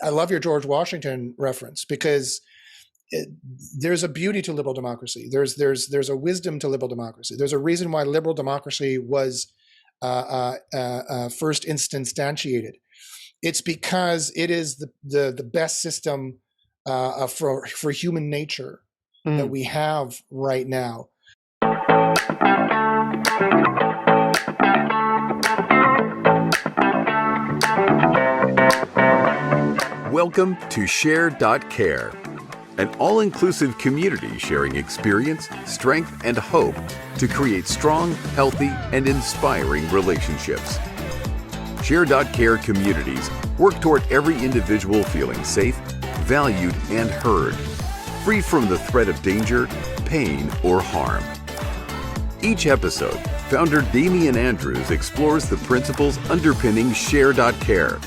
I love your George Washington reference because there's a beauty to liberal democracy. There's a wisdom to liberal democracy. There's a reason why liberal democracy was first instantiated. It's because it is the best system for human nature that we have right now. Welcome to Share.care, an all-inclusive community sharing experience, strength, and hope to create strong, healthy, and inspiring relationships. Share.care communities work toward every individual feeling safe, valued, and heard, free from the threat of danger, pain, or harm. Each episode, founder Damian Andrews explores the principles underpinning Share.care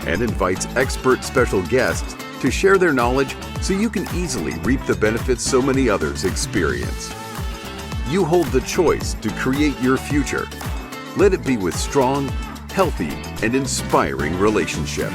and invites expert special guests to share their knowledge so you can easily reap the benefits so many others experience. You hold the choice to create your future. Let it be with strong, healthy, and inspiring relationships.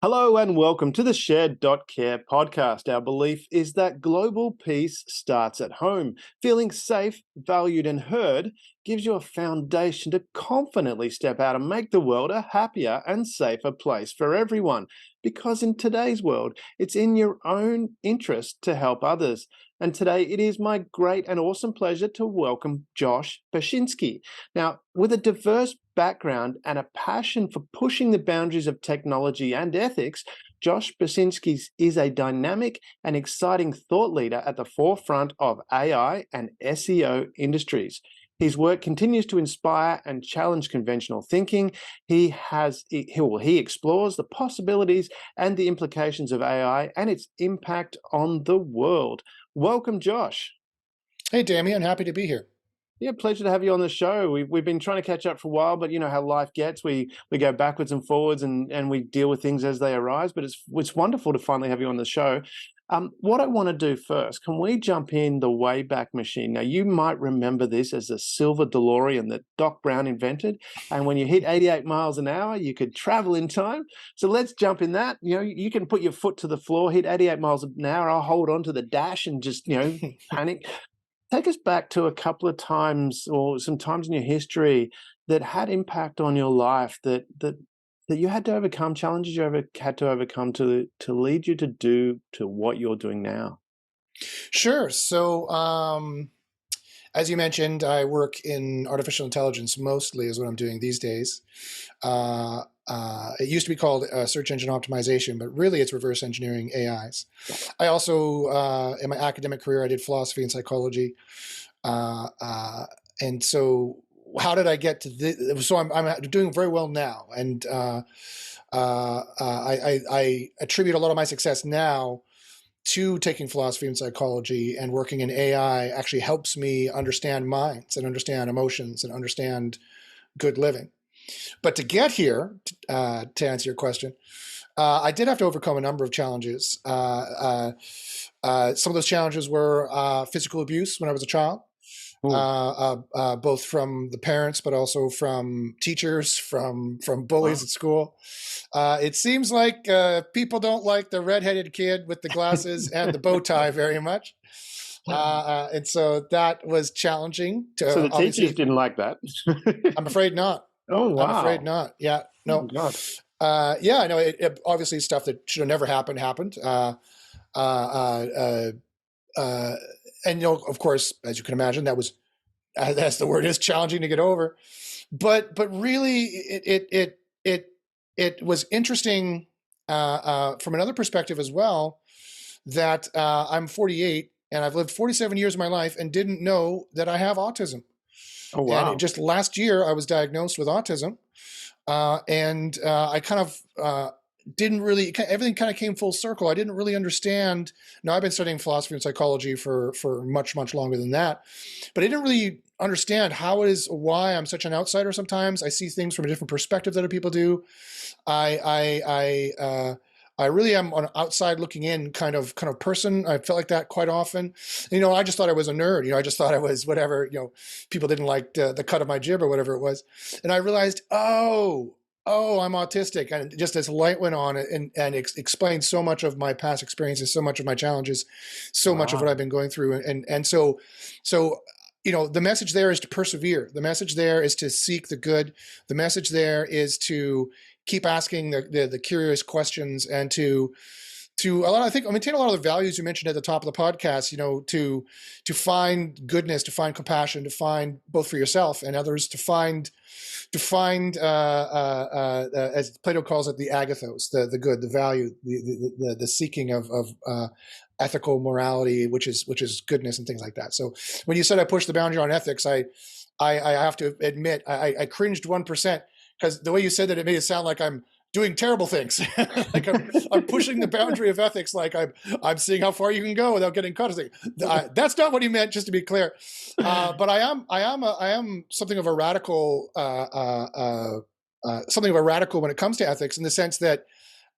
Hello and welcome to the Share.care podcast. Our belief is that global peace starts at home. Feeling safe, valued, and heard gives you a foundation to confidently step out and make the world a happier and safer place for everyone. Because in today's world, it's in your own interest to help others. And today it is my great and awesome pleasure to welcome Josh Bachynski. Now, with a diverse background and a passion for pushing the boundaries of technology and ethics, Josh Bachynski is a dynamic and exciting thought leader at the forefront of AI and SEO industries. His work continues to inspire and challenge conventional thinking. He explores the possibilities and the implications of AI and its impact on the world. Welcome, Josh. Hey, Damian, happy to be here. Yeah, pleasure to have you on the show. We've been trying to catch up for a while, but you know how life gets. We go backwards and forwards and we deal with things as they arise, but it's wonderful to finally have you on the show. What I want to do first, can we jump in the Wayback Machine? Now, you might remember this as the silver DeLorean that Doc Brown invented. And when you hit 88 miles an hour, you could travel in time. So let's jump in that. You know, you can put your foot to the floor, hit 88 miles an hour. I'll hold on to the dash and just, panic. Take us back to a couple of times or some times in your history that had impact on your life that you had to overcome, challenges you had to overcome to lead you to what you're doing now. Sure. So, as you mentioned, I work in artificial intelligence mostly is what I'm doing these days. It used to be called search engine optimization, but really it's reverse engineering AIs. I also, in my academic career, I did philosophy and psychology. And so how did I get to this? So I'm doing very well now. And I attribute a lot of my success now to taking philosophy and psychology, and working in AI actually helps me understand minds and understand emotions and understand good living. But to get here, to answer your question, I did have to overcome a number of challenges. Some of those challenges were physical abuse when I was a child, both from the parents, but also from teachers, from bullies at school. It seems like people don't like the redheaded kid with the glasses and the bow tie very much. And so that was challenging. So the teachers didn't like that? I'm afraid not. Oh, wow. I'm afraid not. Yeah, no. Oh, God. Yeah, I know. It obviously stuff that should have never happened. And of course, as you can imagine, that was, as the word is, challenging to get over. But really, it was interesting from another perspective as well. That I'm 48 and I've lived 47 years of my life and didn't know that I have autism. Oh, wow. And just last year, I was diagnosed with autism. And I kind of didn't really, everything kind of came full circle. I didn't really understand. Now, I've been studying philosophy and psychology for much, much longer than that. But I didn't really understand why I'm such an outsider sometimes. I see things from a different perspective than other people do. I really am an outside looking in kind of person. I felt like that quite often. I just thought I was a nerd. I just thought I was whatever, people didn't like the cut of my jib or whatever it was. And I realized, oh, I'm autistic. And just as light went on and explained so much of my past experiences, so much of my challenges, so much of what Wow. I've been going through. And so, the message there is to persevere. The message there is to seek the good. The message there is to keep asking the curious questions and I think, maintain a lot of the values you mentioned at the top of the podcast, to find goodness, to find compassion, to find both for yourself and others, to find as Plato calls it, the agathos, the good, the value, the seeking of ethical morality, which is goodness and things like that. So when you said I pushed the boundary on ethics, I have to admit I cringed 1%, because the way you said that, it made it sound like I'm doing terrible things. Like I'm pushing the boundary of ethics, like I'm seeing how far you can go without getting caught. That's not what he meant, just to be clear. But I am something of a radical, when it comes to ethics, in the sense that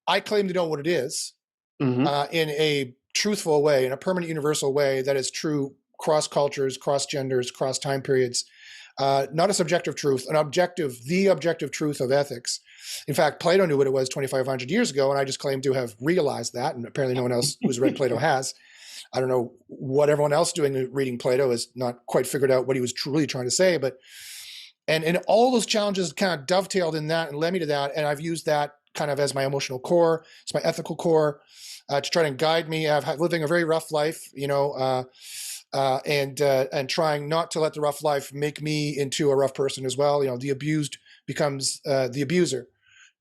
I claim to know what it is, Hmm. in a truthful way, in a permanent, universal way that is true cross cultures, cross genders, cross time periods. Not a subjective truth, the objective truth of ethics. In fact, Plato knew what it was 2,500 years ago, and I just claim to have realized that, and apparently no one else who's read Plato has. I don't know what everyone else doing reading Plato has not quite figured out what he was truly trying to say, but and all those challenges kind of dovetailed in that and led me to that, and I've used that kind of as my emotional core, as my ethical core, to try and guide me. Living a very rough life, and trying not to let the rough life make me into a rough person as well. The abused becomes the abuser,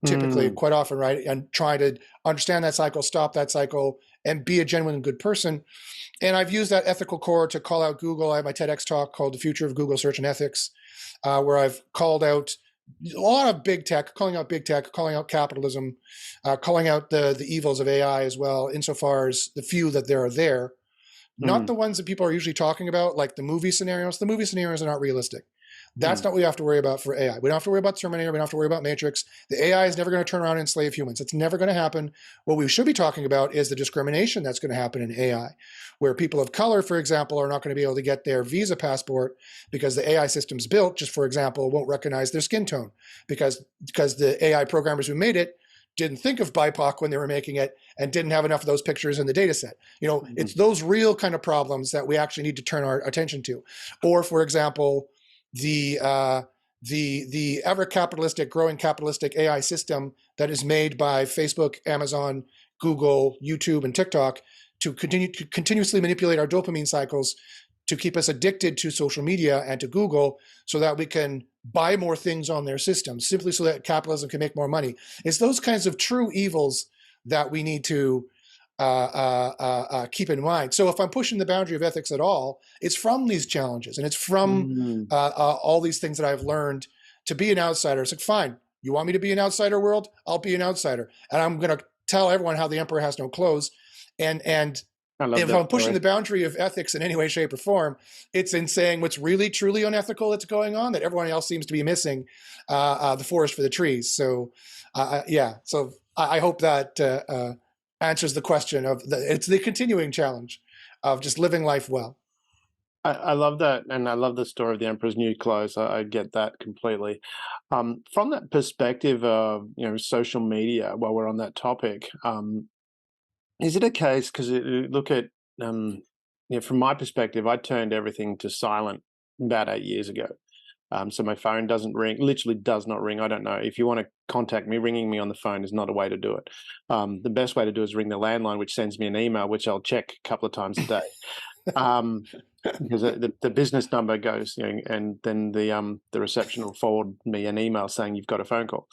typically, Mm. quite often, right? And trying to understand that cycle, stop that cycle, and be a genuine good person. And I've used that ethical core to call out Google. I have my TEDx talk called "The Future of Google Search and Ethics," where I've called out a lot of big tech, calling out capitalism, calling out the evils of AI as well, insofar as the few that there are there. Not Mm. the ones that people are usually talking about, like the movie scenarios. The movie scenarios are not realistic. That's Mm. not what we have to worry about for AI. We don't have to worry about Terminator. We don't have to worry about Matrix. The AI is never going to turn around and enslave humans. It's never going to happen. What we should be talking about is the discrimination that's going to happen in AI, where people of color, for example, are not going to be able to get their visa passport because the AI system's built, just for example, won't recognize their skin tone because the AI programmers who made it didn't think of BIPOC when they were making it and didn't have enough of those pictures in the data set. It's Mm. those real kind of problems that we actually need to turn our attention to. Or, for example, the ever capitalistic, growing capitalistic AI system that is made by Facebook, Amazon, Google, YouTube, and TikTok to continuously manipulate our dopamine cycles to keep us addicted to social media and to Google, so that we can buy more things on their system, simply so that capitalism can make more money. It's those kinds of true evils that we need to keep in mind. So if I'm pushing the boundary of ethics at all, it's from these challenges, and it's from Mm. all these things that I've learned to be an outsider. It's like, fine, you want me to be an outsider world? I'll be an outsider, and I'm going to tell everyone how the emperor has no clothes. And I love if that I'm pushing the story. boundary of ethics in any way, shape, or form, it's in saying what's really, truly unethical that's going on that everyone else seems to be missing, the forest for the trees. So, yeah. So I hope that answers the question it's the continuing challenge of just living life well. I love that, and I love the story of the Emperor's New Clothes. I get that completely. From that perspective of social media, while we're on that topic, is it a case because look at from my perspective, I turned everything to silent about 8 years ago. So my phone doesn't ring, literally does not ring. I don't know. If you want to contact me, ringing me on the phone is not a way to do it. The best way to do is ring the landline, which sends me an email, which I'll check a couple of times a day. Because the business number goes, and then the reception will forward me an email saying you've got a phone call.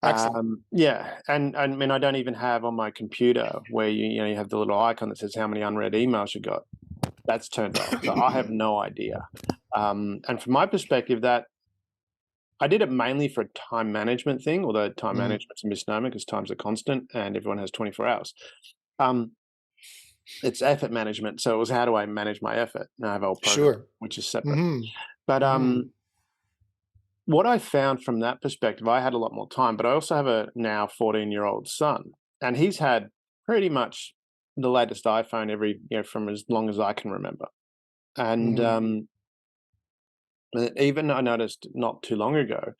Excellent. Yeah, and I mean I don't even have on my computer where you have the little icon that says how many unread emails you got. That's turned off, so I have no idea. And from my perspective, that I did it mainly for a time management thing, although time Mhm. management's a misnomer because time's a constant and everyone has 24 hours. Um, it's effort management. So it was how do I manage my effort? And I have a whole program Sure. which is separate. Hmm. But Hmm. what I found from that perspective, I had a lot more time, but I also have a now 14-year-old son, and he's had pretty much the latest iPhone from as long as I can remember. And Hmm. even I noticed not too long ago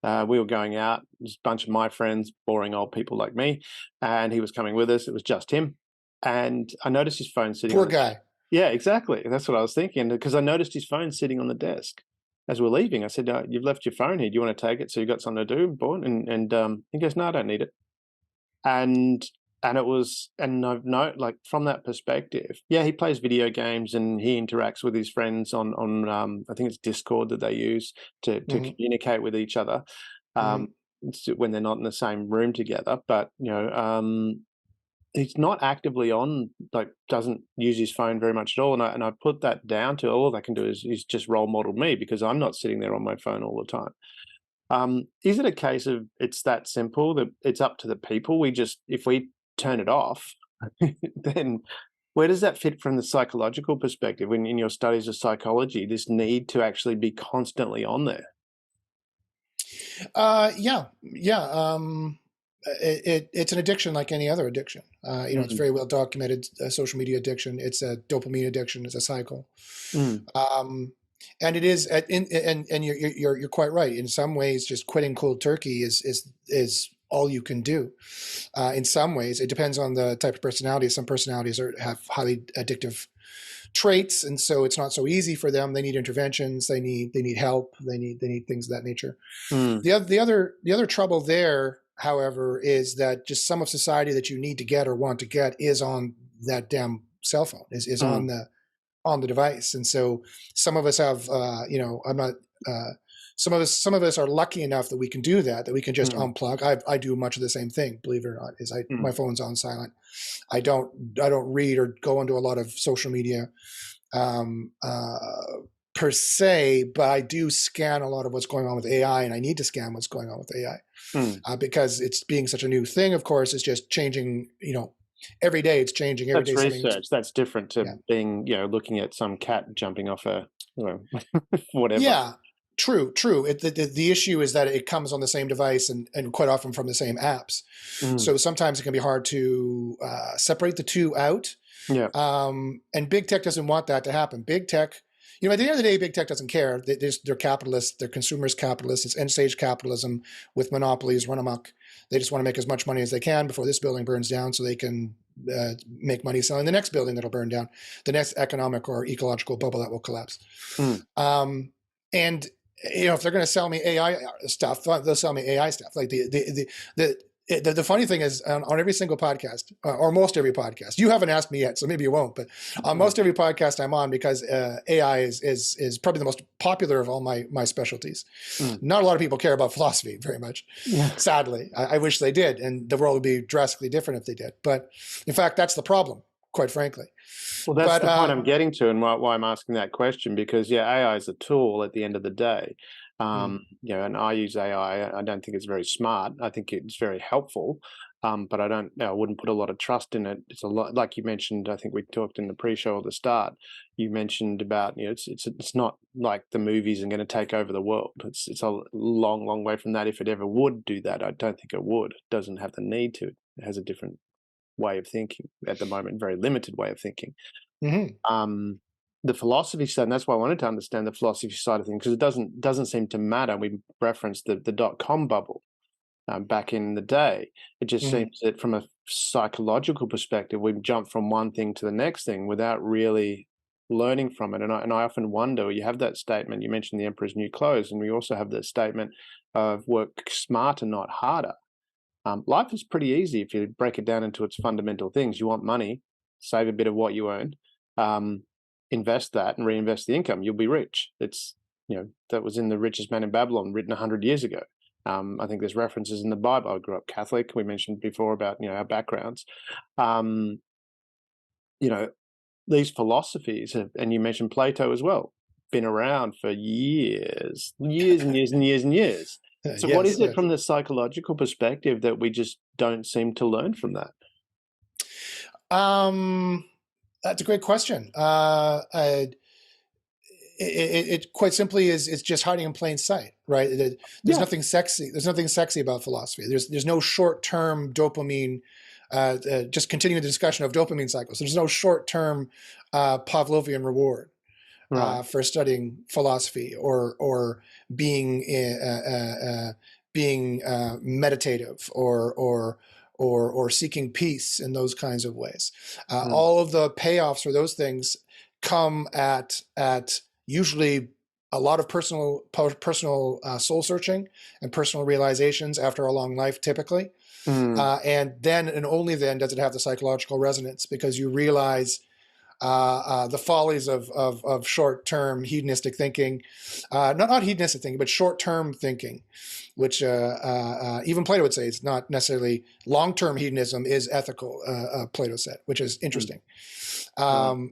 We were going out, just a bunch of my friends, boring old people like me, and he was coming with us. It was just him. And I noticed his phone sitting Poor on the guy. Yeah, exactly. That's what I was thinking, because I noticed his phone sitting on the desk as we're leaving. I said, "You've left your phone here. Do you want to take it so you've got something to do?" And he goes, "No, I don't need it." And it was, and I've like from that perspective, yeah, he plays video games and he interacts with his friends on I think it's Discord that they use to Mhm. communicate with each other Mhm. um, when they're not in the same room together. But he's not actively on, like, doesn't use his phone very much at all. And I put that down to all I can do is just role model me, because I'm not sitting there on my phone all the time. Is it a case of it's that simple that it's up to the people? If we turn it off, then where does that fit from the psychological perspective? When in your studies of psychology, this need to actually be constantly on there. Yeah, yeah. It's an addiction like any other addiction. It's Mm, very well documented. Social media addiction. It's a dopamine addiction. It's a cycle. mm, Um, and it is, and you're quite right. In some ways, just quitting cold turkey is all you can do. In some ways, it depends on the type of personality. Some personalities have highly addictive traits, and so it's not so easy for them. They need interventions. They need help. They need things of that nature. mm, The other trouble there, however, is that just some of society that you need to get or want to get is on that damn cell phone, is mm, on the device. And so some of us have, I'm not, some of us are lucky enough that we can do that we can just mm, unplug. I do much of the same thing, believe it or not, is my mm, phone's on silent. I don't read or go into a lot of social media um, uh, per se, but I do scan a lot of what's going on with AI, and I need to scan what's going on with AI mm. because it's being such a new thing. Of course, it's just changing. Every day it's changing. Every That's day something's, research. That's different to yeah. being, looking at some cat jumping off a, whatever. Yeah, true, true. The issue is that it comes on the same device and quite often from the same apps. Mm, So sometimes it can be hard to separate the two out. yeah. And big tech doesn't want that to happen. Big tech, at the end of the day, big tech doesn't care. They're capitalists. They're consumers capitalists. It's end stage capitalism with monopolies run amok. They just want to make as much money as they can before this building burns down so they can make money selling the next building that'll burn down, the next economic or ecological bubble that will collapse. Mm, And if they're going to sell me AI stuff, they'll sell me AI stuff. Like the funny thing is on every single podcast or most every podcast, you haven't asked me yet, so maybe you won't, but on mm, most every podcast I'm on, because AI is probably the most popular of all my specialties. mm. Not a lot of people care about philosophy very much. Yeah. Sadly, I wish they did, and the world would be drastically different if they did. But in fact, that's the problem, quite frankly. Well, that's But the point I'm getting to, and why I'm asking that question, because yeah, AI is a tool at the end of the day. mm, And I use AI. I don't think it's very smart. I think it's very helpful, but I wouldn't put a lot of trust in it. It's a lot, like you mentioned. I think we talked in the pre-show at the start. You mentioned about, it's not like the movies and going to take over the world. It's a long, long way from that. If it ever would do that, I don't think it would. It doesn't have the need to. It has a different way of thinking at the moment, very limited way of thinking. mhm. um, the philosophy side, and that's why I wanted to understand the philosophy side of things, because it doesn't seem to matter. We referenced the dot-com bubble back in the day. It just Mhm. seems that from a psychological perspective, we've jumped from one thing to the next thing without really learning from it. And I often wonder, you have that statement, you mentioned the emperor's new clothes, and we also have that statement of work smarter, not harder. Life is pretty easy if you break it down into its fundamental things. You want money, save a bit of what you earn, um, invest that and reinvest the income. You'll be rich. That was in The Richest Man in Babylon, written 100 years ago. I think there's references in the Bible. I grew up Catholic. We mentioned before about, our backgrounds. Um, you know, these philosophies and you mentioned Plato as well, been around for years, years and years and years and years. So what Yes, is it yes. from the psychological perspective that we just don't seem to learn from that? Um, that's a great question. It quite simply is just hiding in plain sight, right? There's Yeah. nothing sexy. There's nothing sexy about philosophy. There's no short-term dopamine. Just continuing the discussion of dopamine cycles. There's no short-term Pavlovian reward. Right. for studying philosophy or being meditative or seeking peace in those kinds of ways. Mm. All of the payoffs for those things come at usually a lot of personal soul searching and personal realizations after a long life, typically. Mm. And then and only then does it have the psychological resonance, because you realize the follies of short-term hedonistic thinking, not hedonistic thinking, but short-term thinking, which even Plato would say it's not necessarily long-term hedonism is ethical. Plato said, which is interesting. Right.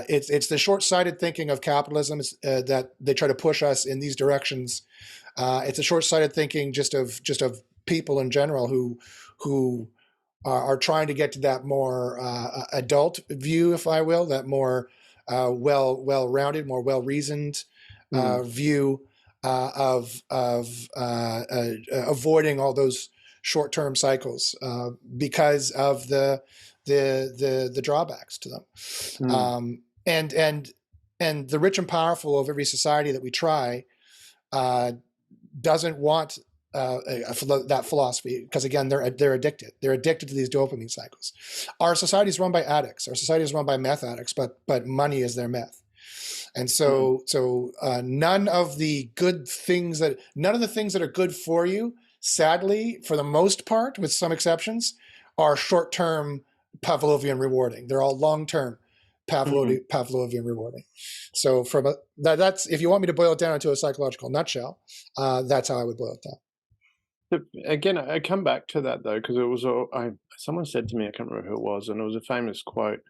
It's the short-sighted thinking of capitalism that they try to push us in these directions. It's a short-sighted thinking just of people in general who are trying to get to that more adult view, if I will, that more well-rounded, more well-reasoned Mm. view of avoiding all those short-term cycles because of the drawbacks to them. Mm. And the rich and powerful of every society that we try doesn't want that philosophy, because again, they're addicted. They're addicted to these dopamine cycles. Our society is run by addicts. Our society is run by meth addicts, but money is their meth. And Mm. so none of the things that are good for you, sadly, for the most part, with some exceptions, are short-term Pavlovian rewarding. They're all long-term Mm. Pavlovian rewarding. So that's, if you want me to boil it down into a psychological nutshell, that's how I would boil it down. But again, I come back to that though, because it was someone said to me, I can't remember who it was, and it was a famous quote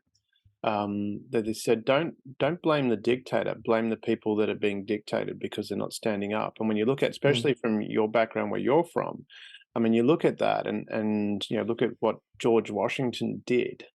that they said, "Don't blame the dictator, blame the people that are being dictated because they're not standing up." And when you look at, Mm. especially from your background where you're from, I mean, you look at that and look at what George Washington did.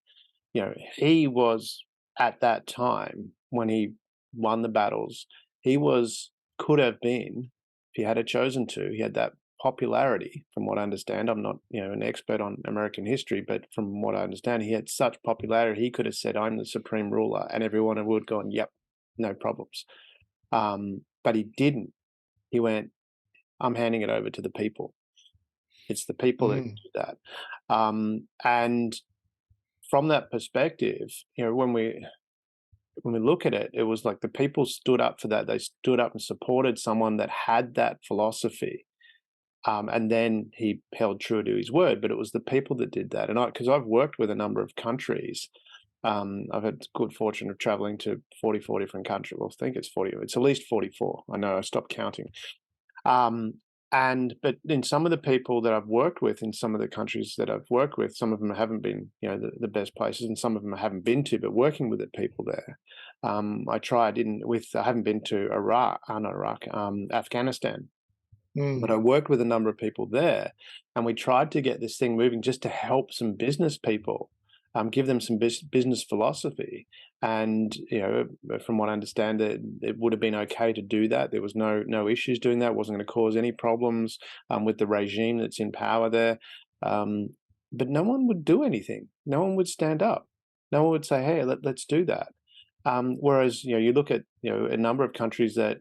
He was at that time when he won the battles, could have been, if he had chosen to, he had that popularity, from what I understand. I'm not, an expert on American history, but from what I understand, he had such popularity, he could have said, "I'm the supreme ruler," and everyone would have gone, "Yep, no problems." But he didn't. He went, "I'm handing it over to the people. It's the people that Mm. do that." And from that perspective, when we look at it, it was like the people stood up for that. They stood up and supported someone that had that philosophy. And then he held true to his word, but it was the people that did that. And because I've worked with a number of countries, I've had good fortune of traveling to 44 different countries. Well, I think it's 40. It's at least 44. I know, I stopped counting. But in some of the people that I've worked with in some of the countries that I've worked with, some of them haven't been, the best places, and some of them I haven't been to, but working with the people there, I haven't been to Afghanistan, but Mm. I worked with a number of people there, and we tried to get this thing moving just to help some business people, give them some business philosophy. And from what I understand, it would have been okay to do that. There was no issues doing that. It wasn't going to cause any problems with the regime that's in power there. But no one would do anything. No one would stand up. No one would say, "Hey, let's do that." Whereas you look at a number of countries that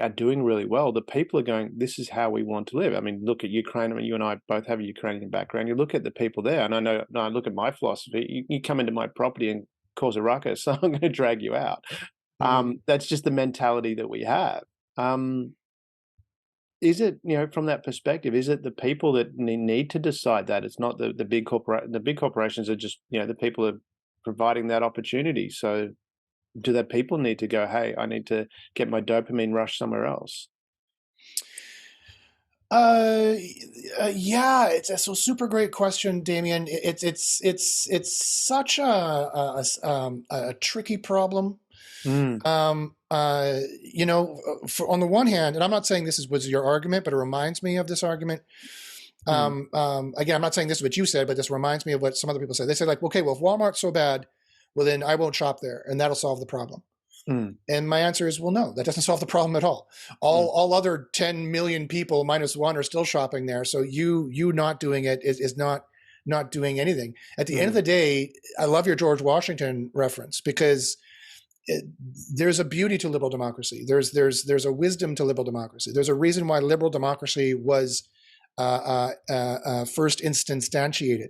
are doing really well, the people are going, "This is how we want to live." I mean, look at Ukraine. I mean, you and I both have a Ukrainian background. You look at the people there, and I look at my philosophy. You come into my property and cause a ruckus, so I'm going to drag you out. Mm. That's just the mentality that we have. Is it, from that perspective, is it the people that need to decide that? It's not the big the big corporations are just, the people are providing that opportunity. So do the people need to go, "Hey, I need to get my dopamine rush somewhere else"? Yeah, it's a super great question, Damien. It's such a tricky problem. Mm. On the one hand, and I'm not saying was your argument, but it reminds me of this argument. Mm. Again, I'm not saying this is what you said, but this reminds me of what some other people said. They said, like, okay, well, if Walmart's so bad, well, then I won't shop there, and that'll solve the problem. Mm. And my answer is, well, no, that doesn't solve the problem at all. Mm. All other 10 million people minus one are still shopping there. So you not doing it is not doing anything. At the end of Mm. the day, I love your George Washington reference, because there's a beauty to liberal democracy. There's a wisdom to liberal democracy. There's a reason why liberal democracy was first instantiated.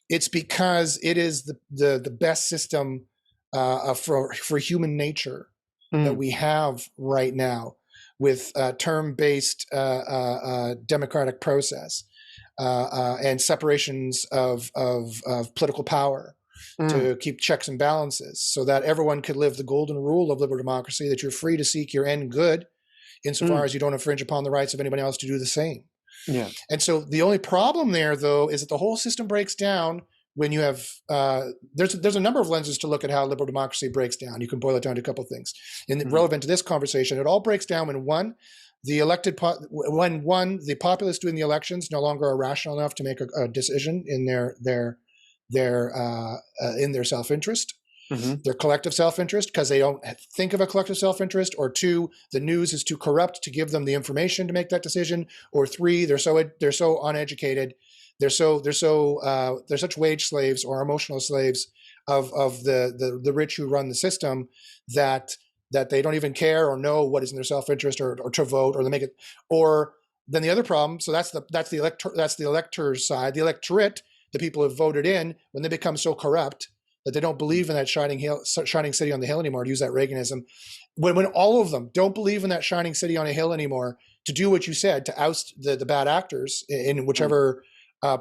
It's because it is the best system for human nature that we have right now, with term-based democratic process and separations of political power to keep checks and balances, so that everyone could live the golden rule of liberal democracy, that you're free to seek your end good insofar as you don't infringe upon the rights of anybody else to do the same. Yeah. And so the only problem there, though, is that the whole system breaks down when you have there's a number of lenses to look at how liberal democracy breaks down. You can boil it down to a couple of things. And relevant to this conversation, it all breaks down when the populace doing the elections no longer are rational enough to make a decision in their self-interest. Their collective self-interest, because they don't think of a collective self-interest, or 2, the news is too corrupt to give them the information to make that decision, or 3, they're so uneducated, they're such wage slaves or emotional slaves of the rich who run the system that they don't even care or know what is in their self-interest or to vote, or they make it. Or then the other problem, so that's the elector's side, the electorate, the people who voted in, when they become so corrupt that they don't believe in that shining city on the hill anymore, to use that Reaganism. When all of them don't believe in that shining city on a hill anymore, to do what you said, to oust the bad actors in whichever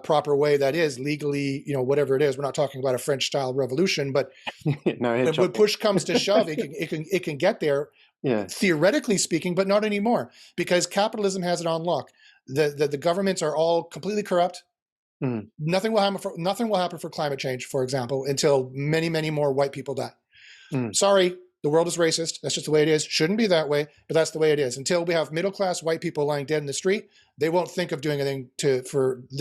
proper way that is, legally, whatever it is. We're not talking about a French-style revolution, but when push comes to shove, it can get there, theoretically speaking, but not anymore, because capitalism has it on lock. The governments are all completely corrupt. Nothing will happen for climate change, for example, until many, many more white people die. Sorry, the world is racist. That's just the way it is. Shouldn't be that way, but that's the way it is. Until we have middle-class white people lying dead in the street, they won't think of doing anything there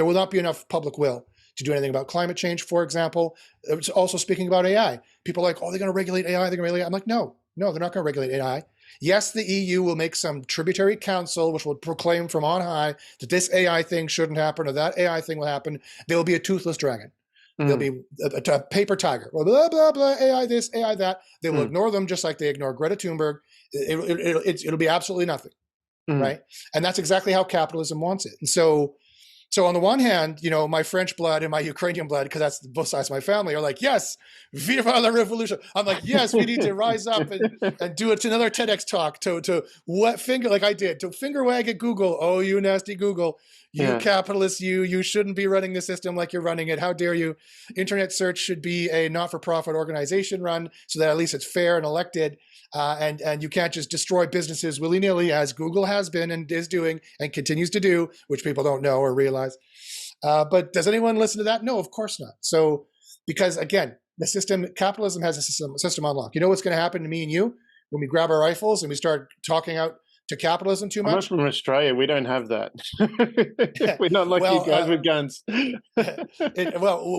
will not be enough public will to do anything about climate change, for example. It's also speaking about AI. People are like, oh, they're going to regulate AI. They're going to regulate. I'm like, no, they're not going to regulate AI. Yes, the EU will make some tributary council which will proclaim from on high that this AI thing shouldn't happen or that AI thing will happen. There will be a toothless dragon. There'll be a paper tiger. Blah, blah, blah, blah, AI this, AI that. They will ignore them just like they ignore Greta Thunberg. It'll be absolutely nothing, right? And that's exactly how capitalism wants it. And so on the one hand, my French blood and my Ukrainian blood, because that's both sides of my family, are like, yes, viva la revolution. I'm like, yes, we need to rise up and do it to another TEDx talk to what finger, like I did, to finger wag at Google. Oh, you nasty Google. You capitalists, you shouldn't be running the system like you're running it. How dare you? Internet search should be a not-for-profit organization run, so that at least it's fair and elected. And you can't just destroy businesses willy-nilly, as Google has been and is doing and continues to do, which people don't know or realize. But does anyone listen to that? No, of course not. So, because again, capitalism has a system on lock. You know what's going to happen to me and you when we grab our rifles and we start talking out to capitalism too much? I'm not from Australia. We don't have that. We're not like you guys with guns.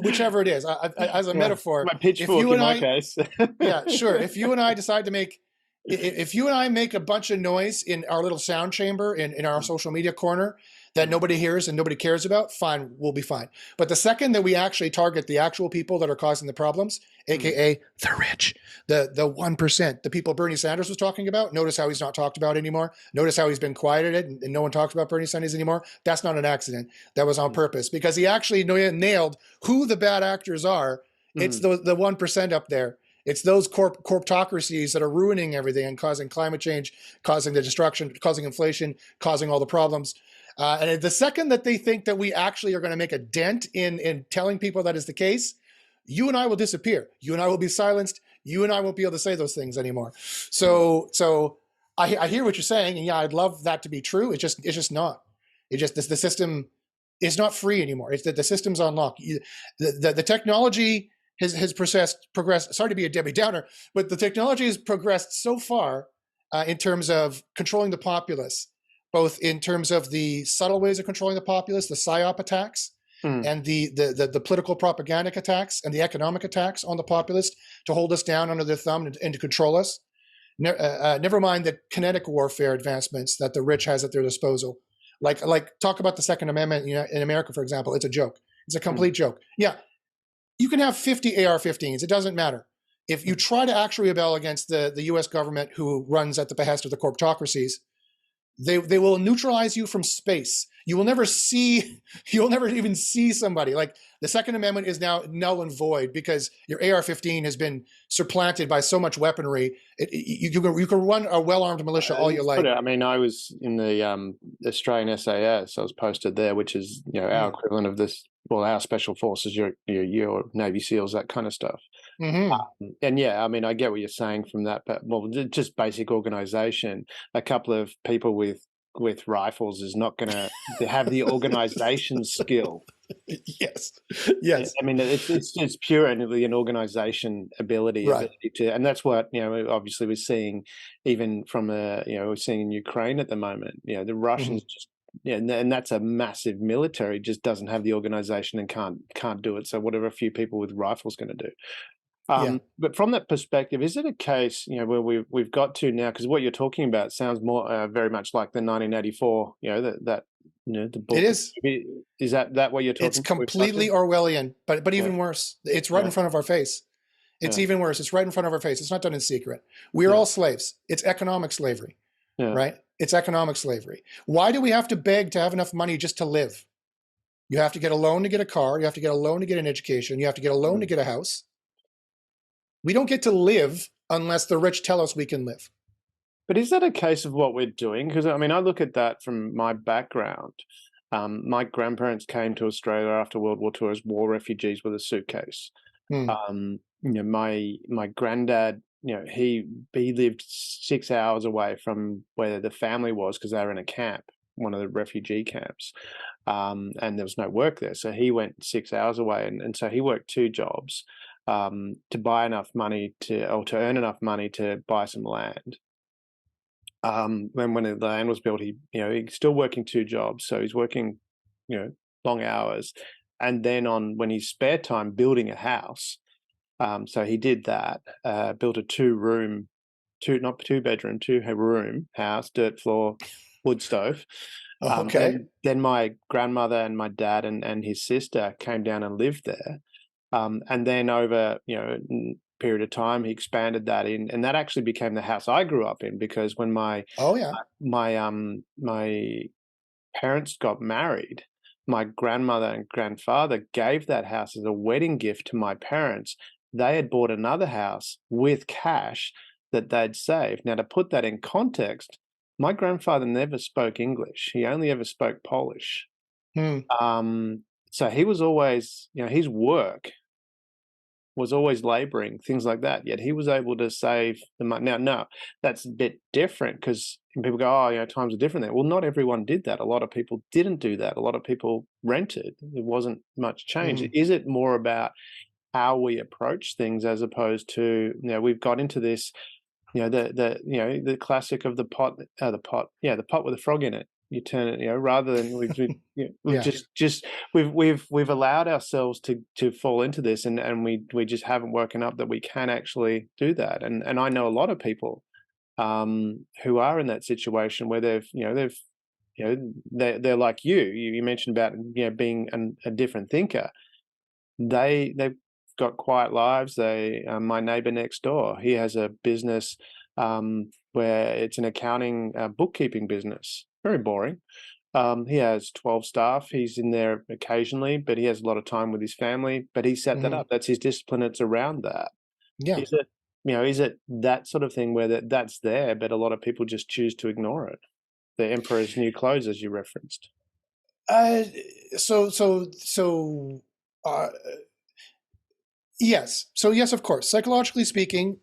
Whichever it is, as a metaphor. My pitchfork in my case. Yeah, sure. If you and I decide to make a bunch of noise in our little sound chamber in our social media corner that nobody hears and nobody cares about, fine, we'll be fine. But the second that we actually target the actual people that are causing the problems, aka the rich, the 1%, the people Bernie Sanders was talking about, notice how he's not talked about anymore. Notice how he's been quieted and no one talks about Bernie Sanders anymore. That's not an accident. That was on purpose, because he actually nailed who the bad actors are. It's the 1% up there. It's those corptocracies that are ruining everything and causing climate change, causing the destruction, causing inflation, causing all the problems. And the second that they think that we actually are going to make a dent in telling people that is the case, you and I will disappear. You and I will be silenced. You and I won't be able to say those things anymore. So I hear what you're saying, and yeah, I'd love that to be true. It's just not. The system is not free anymore. It's that the system's on lock. The technology has progressed. Sorry to be a Debbie Downer, but the technology has progressed so far in terms of controlling the populace, both in terms of the subtle ways of controlling the populace, the PSYOP attacks, and the political propagandic attacks, and the economic attacks on the populace to hold us down under their thumb and to control us. Never mind the kinetic warfare advancements that the rich has at their disposal. Like talk about the Second Amendment in America, for example. It's a joke. It's a complete joke. Yeah, you can have 50 AR-15s. It doesn't matter. If you try to actually rebel against the US government, who runs at the behest of the corporatocracies, they will neutralize you from space. You will never even see somebody. Like, the Second Amendment is now null and void because your AR-15 has been supplanted by so much weaponry. You can run a well-armed militia all you like. I mean, I was in the Australian SAS. I was posted there, which is our equivalent of this. Well, our special forces, your Navy SEALs, that kind of stuff. And yeah, I mean, I get what you're saying from that, but just basic organization. A couple of people with rifles is not going to have the organization skill. Yes. I mean, it's purely an organization ability, right? And that's what obviously we're seeing, even from we're seeing in Ukraine at the moment. The Russians just. Yeah, and that's a massive military, just doesn't have the organization and can't do it. So what are a few people with rifles going to do? But from that perspective, is it a case where we've got to now? Because what you're talking about sounds more very much like the 1984. The book. It is. Is that what you're talking? It's completely Orwellian, but even worse. It's right in front of our face. It's even worse. It's right in front of our face. It's not done in secret. We're all slaves. It's economic slavery. Right? It's economic slavery. Why do we have to beg to have enough money just to live? You have to get a loan to get a car. You have to get a loan to get an education. You have to get a loan to get a house. We don't get to live unless the rich tell us we can live. But is that a case of what we're doing? Because, I mean, I look at that from my background. My grandparents came to Australia after World War II as war refugees with a suitcase. My granddad, he lived 6 hours away from where the family was because they were in a camp, one of the refugee camps, and there was no work there. So he went 6 hours away, and so he worked 2 jobs to buy enough money to earn enough money to buy some land. Then when the land was built, he's still working 2 jobs, so he's working long hours, and then when his spare time, building a house. So he did that, built a 2-bedroom, 2-room house, dirt floor, wood stove. Okay. Then my grandmother and my dad and his sister came down and lived there. And then over, a period of time, he expanded that in, and that actually became the house I grew up in, because when my parents got married, my grandmother and grandfather gave that house as a wedding gift to my parents. They had bought another house with cash that they'd saved. Now, to put that in context, my grandfather never spoke English. He only ever spoke Polish. So he was always, his work was always laboring, things like that. Yet he was able to save the money. Now, no, that's a bit different, because people go, times are different there. Well, not everyone did that. A lot of people didn't do that. A lot of people rented. There wasn't much change. Is it more about how we approach things, as opposed to, we've got into this, the classic of the pot with a frog in it. You turn it, rather than we've allowed ourselves to fall into this, and we just haven't woken up that we can actually do that. And I know a lot of people who are in that situation where they're like you mentioned about being a different thinker. They've got quiet lives. My neighbor next door, he has a business where it's an accounting bookkeeping business. Very boring. He has 12 staff. He's in there occasionally, but he has a lot of time with his family. But he set that up. That's his discipline. It's around that. Yeah. Is it that sort of thing where that's there, but a lot of people just choose to ignore it? The emperor's new clothes, as you referenced. Yes. So yes, of course. Psychologically speaking,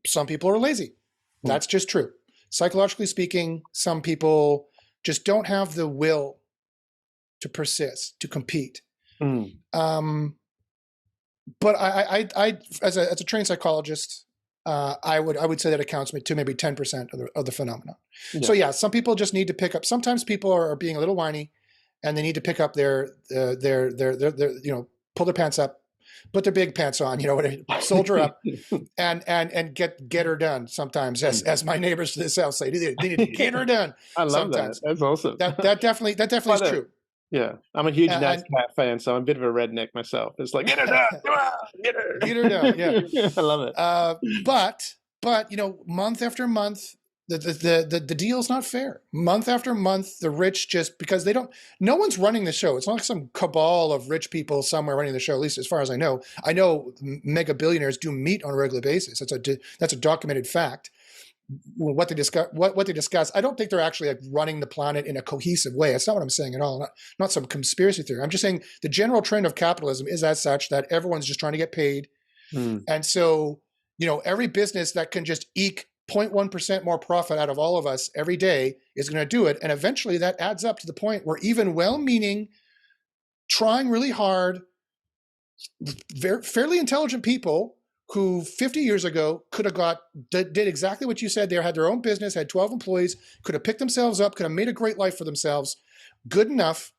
some people are lazy. That's just true. Psychologically speaking, some people just don't have the will to persist, to compete. But I as a trained psychologist, I would say that accounts to maybe 10% of the phenomenon. Yeah. So yeah, some people just need to pick up. Sometimes people are being a little whiny, and they need to pick up their pull their pants up, put their big pants on, soldier up, and get her done. Sometimes, as my neighbors to the south say, they need to get her done. I love that. That's awesome. That definitely is true. Yeah, I'm a huge And NASCAR fan, so I'm a bit of a redneck myself. It's like, get her done, come on, get her. get her done. Yeah. I love it. But month after month, the deal's not fair. Month after month, the rich just because they don't. No one's running the show. It's not like some cabal of rich people somewhere running the show. At least as far as I know. I know mega billionaires do meet on a regular basis. That's a documented fact. What they discuss. I don't think they're actually like running the planet in a cohesive way. That's not what I'm saying at all. Not some conspiracy theory. I'm just saying the general trend of capitalism is as such that everyone's just trying to get paid. And so, every business that can just eke 0.1% more profit out of all of us every day is going to do it. And eventually that adds up to the point where even well-meaning, trying really hard, fairly intelligent people who 50 years ago could have did exactly what you said there, had their own business, had 12 employees, could have picked themselves up, could have made a great life for themselves, good enough,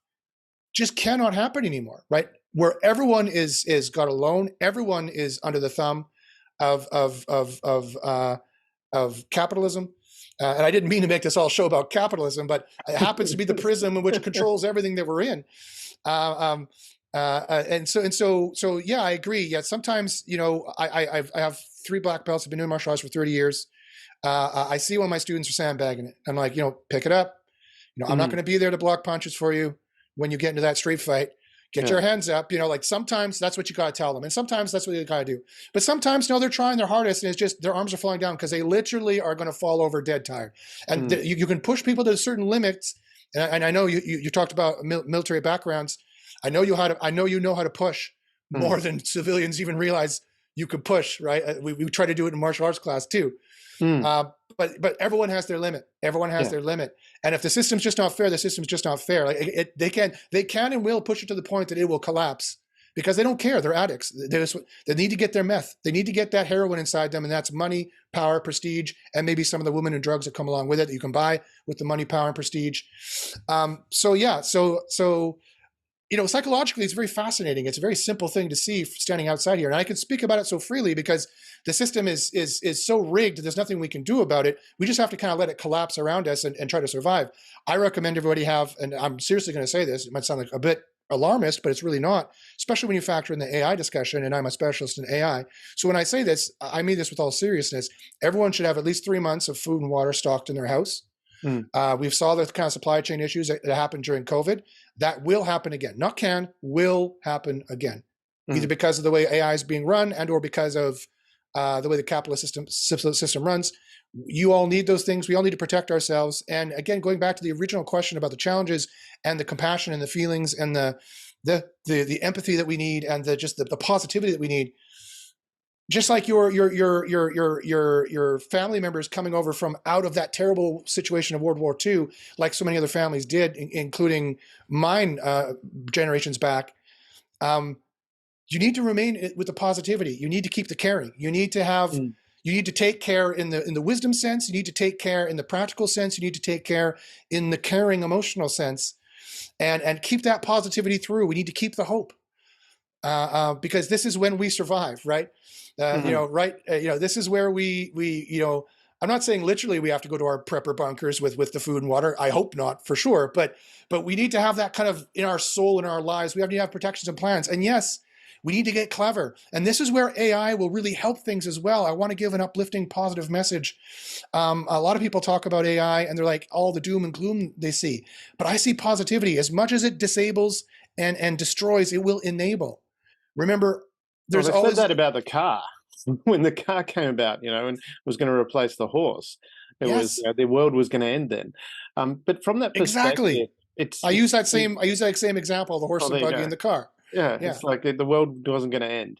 just cannot happen anymore, right? Where everyone is got a loan, everyone is under the thumb of capitalism. And I didn't mean to make this all show about capitalism, but it happens to be the prism in which controls everything that we're in. And so, yeah, I agree. Yeah, sometimes, I have 3 black belts. I've been doing martial arts for 30 years. I see when my students are sandbagging it. I'm like, pick it up. I'm not going to be there to block punches for you when you get into that street fight. Get your hands up. Like sometimes that's what you got to tell them. And sometimes that's what you got to do. But sometimes, they're trying their hardest and it's just their arms are falling down because they literally are going to fall over dead tired. And you can push people to certain limits. And I know you talked about military backgrounds. I know you know how to push more than civilians even realize you could push, right? We try to do it in martial arts class too. But everyone has their limit. Everyone has their limit. And if the system's just not fair, the system's just not fair. Like they can and will push it to the point that it will collapse because they don't care. They're addicts. They need to get their meth. They need to get that heroin inside them. And that's money, power, prestige, and maybe some of the women and drugs that come along with it that you can buy with the money, power, and prestige. Psychologically, it's very fascinating. It's a very simple thing to see standing outside here. And I can speak about it so freely because the system is so rigged. There's nothing we can do about it. We just have to kind of let it collapse around us and try to survive. I recommend everybody have, and I'm seriously going to say this, it might sound like a bit alarmist, but it's really not, especially when you factor in the AI discussion, and I'm a specialist in AI. So when I say this, I mean this with all seriousness. Everyone should have at least 3 months of food and water stocked in their house. We saw the kind of supply chain issues that happened during COVID. That will happen again. Not can, will happen again. Either because of the way AI is being run and or because of the way the capitalist system runs. You all need those things. We all need to protect ourselves. And again, going back to the original question about the challenges and the compassion and the feelings and the empathy that we need and the positivity that we need. Just like your family members coming over from out of that terrible situation of World War II, like so many other families did, including mine generations back. You need to remain with the positivity. You need to keep the caring. You need to have. You need to take care in the wisdom sense. You need to take care in the practical sense. You need to take care in the caring emotional sense, and keep that positivity through. We need to keep the hope. Because this is when we survive, right? This is where we I'm not saying literally we have to go to our prepper bunkers with the food and water. I hope not, for sure. But we need to have that kind of in our soul, in our lives. We have to have protections and plans. And yes, we need to get clever. And this is where AI will really help things as well. I want to give an uplifting, positive message. A lot of people talk about AI and they're like all the doom and gloom they see. But I see positivity. As much as it disables and destroys, it will enable. Remember, there's always said that about the car when the car came about, and was going to replace the horse. It was the world was going to end then. But from that perspective, I use that same example, the horse and buggy in the car. Yeah, it's like the world wasn't going to end.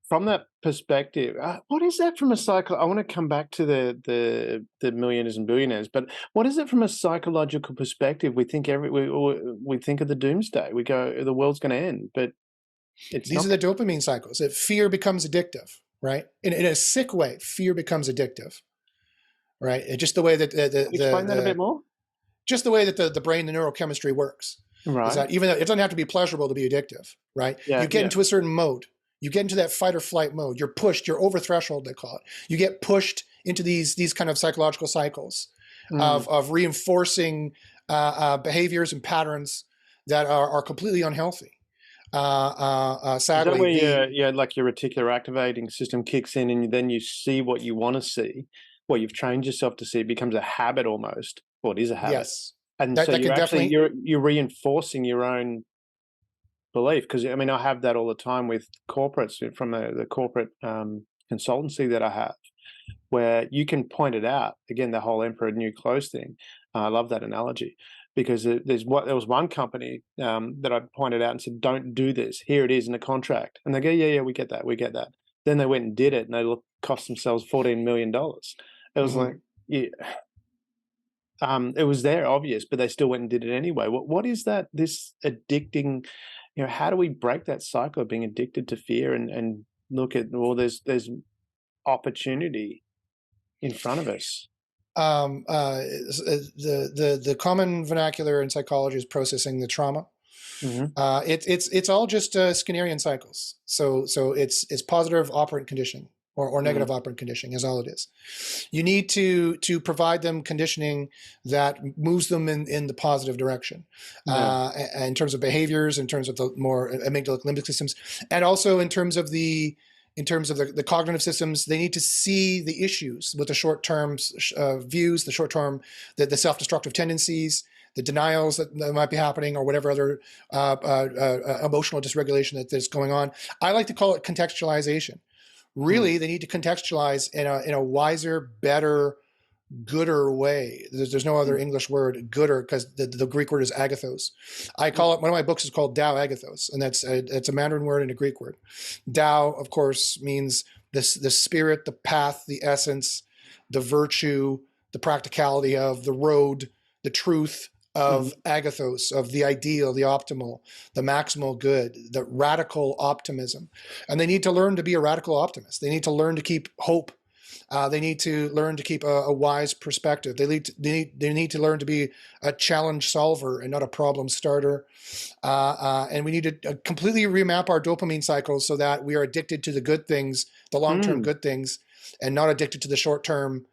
From that perspective, what is that from a cycle? I want to come back to the millionaires and billionaires, but what is it from a psychological perspective? We think we think of the doomsday. We go, the world's going to end, but these are the dopamine cycles. Fear becomes addictive, right? In a sick way, fear becomes addictive, right? Just the way that explain that a bit more. Just the way that the brain, the neurochemistry works. Right. Is that even though it doesn't have to be pleasurable to be addictive, right? Yeah, you get into a certain mode. You get into that fight or flight mode. You're pushed. You're over threshold, they call it. You get pushed into these kind of psychological cycles of reinforcing behaviors and patterns that are completely unhealthy. Is that Sadly, where like your reticular activating system kicks in, and then you see what you want to see, what you've trained yourself to see? It becomes a habit almost. Well, it is a habit, yes, and that so that can you're actually definitely. you're reinforcing your own belief. Because I mean, I have that all the time with corporates from the corporate consultancy that I have, where you can point it out. Again, the whole emperor new clothes thing. I love that analogy, because there was one company that I pointed out and said, "Don't do this. Here it is in the contract." And they go, "Yeah, we get that, we get that." Then they went and did it, and they cost themselves $14 million. It was Mhm. like, yeah, it was there, obvious, but they still went and did it anyway. What is that? This addicting, how do we break that cycle of being addicted to fear and look at, well, there's opportunity in front of us. The common vernacular in psychology is processing the trauma. Mm-hmm. It's all just Skinnerian cycles. So it's positive operant conditioning or Mm-hmm. negative operant conditioning is all it is. You need to provide them conditioning that moves them in the positive direction, Yeah. in terms of behaviors, in terms of the more amygdalic limbic systems, and also in terms of the cognitive systems. They need to see the issues with the short-term views, the short-term, the self-destructive tendencies, the denials that might be happening, or whatever other emotional dysregulation that's going on. I like to call it contextualization. Really, they need to contextualize in a wiser, better, gooder way. There's no other English word gooder, because the Greek word is agathos. I call it, one of my books is called Dao Agathos, and it's a Mandarin word and a Greek word. Dao, of course, means the spirit, the path, the essence, the virtue, the practicality of the road, the truth Mm-hmm. of agathos, of the ideal, the optimal, the maximal good, the radical optimism. And they need to learn to be a radical optimist. They need to learn to keep hope. They need to learn to keep a wise perspective. They need to learn to be a challenge solver and not a problem starter. And we need to completely remap our dopamine cycles so that we are addicted to the good things, the long-term Mm. good things, and not addicted to the short-term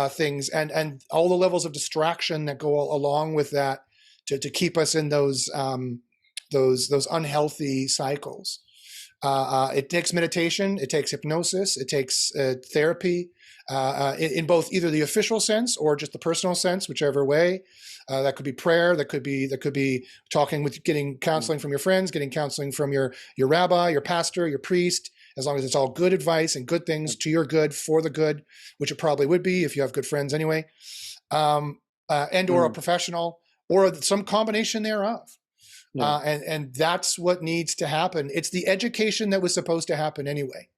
things, and all the levels of distraction that go along with that to keep us in those unhealthy cycles. It takes meditation, it takes hypnosis, it takes therapy, in both either the official sense or just the personal sense, whichever way. That could be prayer. That could be talking with, getting counseling from your friends, getting counseling from your rabbi, your pastor, your priest. As long as it's all good advice and good things to your good, for the good, which it probably would be if you have good friends anyway, and or a professional, or some combination thereof. Yeah. And that's what needs to happen. It's the education that was supposed to happen anyway.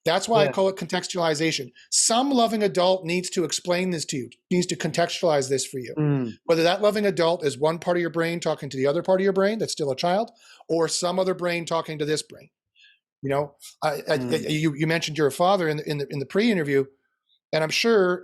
That's why I Yeah. call it contextualization. Some loving adult needs to explain this to you, needs to contextualize this for you. Mm. Whether that loving adult is one part of your brain talking to the other part of your brain that's still a child, or some other brain talking to this brain. You mentioned you're a father in the pre-interview, and I'm sure,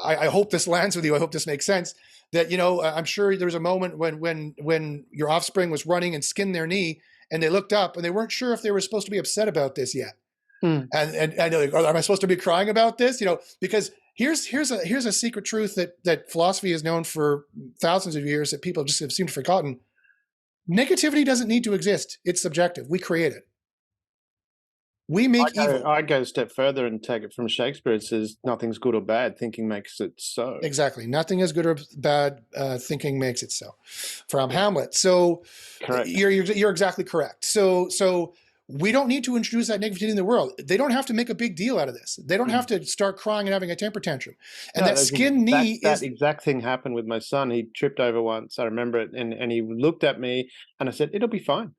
I hope this lands with you. I hope this makes sense. That, I'm sure there was a moment when your offspring was running and skinned their knee, and they looked up and they weren't sure if they were supposed to be upset about this yet. Mm. And like, am I supposed to be crying about this? Because here's a secret truth that philosophy has known for thousands of years that people just have seemed to have forgotten. Negativity doesn't need to exist. It's subjective. We create it. We make evil. I go a step further and take it from Shakespeare. It says, "Nothing's good or bad. Thinking makes it so." Exactly. Nothing is good or bad. Thinking makes it so. From Hamlet. So Correct. you're exactly correct. So we don't need to introduce that negativity in the world. They don't have to make a big deal out of this. They don't have to start crying and having a temper tantrum. And that skin knee that is exact thing happened with my son. He tripped over once. I remember it, and he looked at me, and I said, "It'll be fine."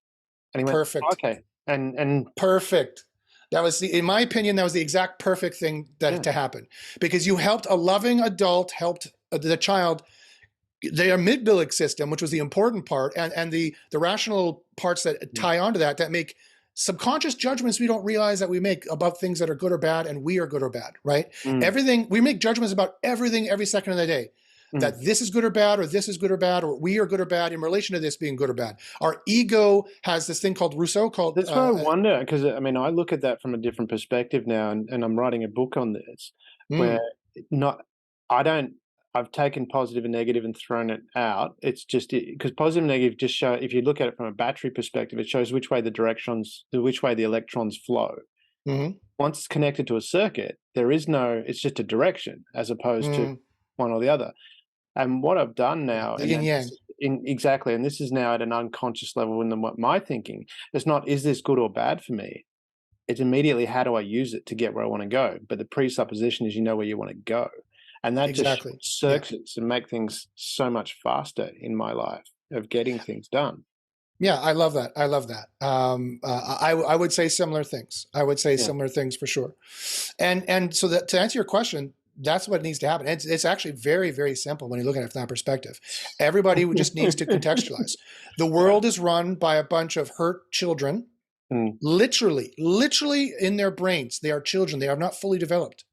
And he went, perfect. "Okay." And Perfect. That was in my opinion, that was the exact perfect thing to happen, because you helped a loving adult, helped the child, their midbilic system, which was the important part, and the rational parts that tie onto that make subconscious judgments we don't realize that we make about things that are good or bad, and we are good or bad, right? Everything, we make judgments about everything every second of the day. That this is good or bad, or this is good or bad, or we are good or bad in relation to this being good or bad. Our ego has this thing called Rousseau called. That's why I wonder, because I mean, I look at that from a different perspective now, and I'm writing a book on this, where not, I don't I've taken positive and negative and thrown it out. It's just because positive and negative just show, if you look at it from a battery perspective, it shows which way which way the electrons flow. Mm-hmm. Once it's connected to a circuit, it's just a direction as opposed to one or the other. And what I've done now, The yin yang. exactly, and this is now at an unconscious level in my thinking, it's not, is this good or bad for me? It's immediately, how do I use it to get where I want to go? But the presupposition is you know where you want to go. And that Exactly. just circuits and make things so much faster in my life of getting things done. Yeah, I love that. I love that. I would say similar things. I would say similar things for sure. And so that, to answer your question, that's what needs to happen. It's actually very, very simple when you look at it from that perspective. Everybody just needs to contextualize. The world is run by a bunch of hurt children, literally in their brains. They are children. They are not fully developed.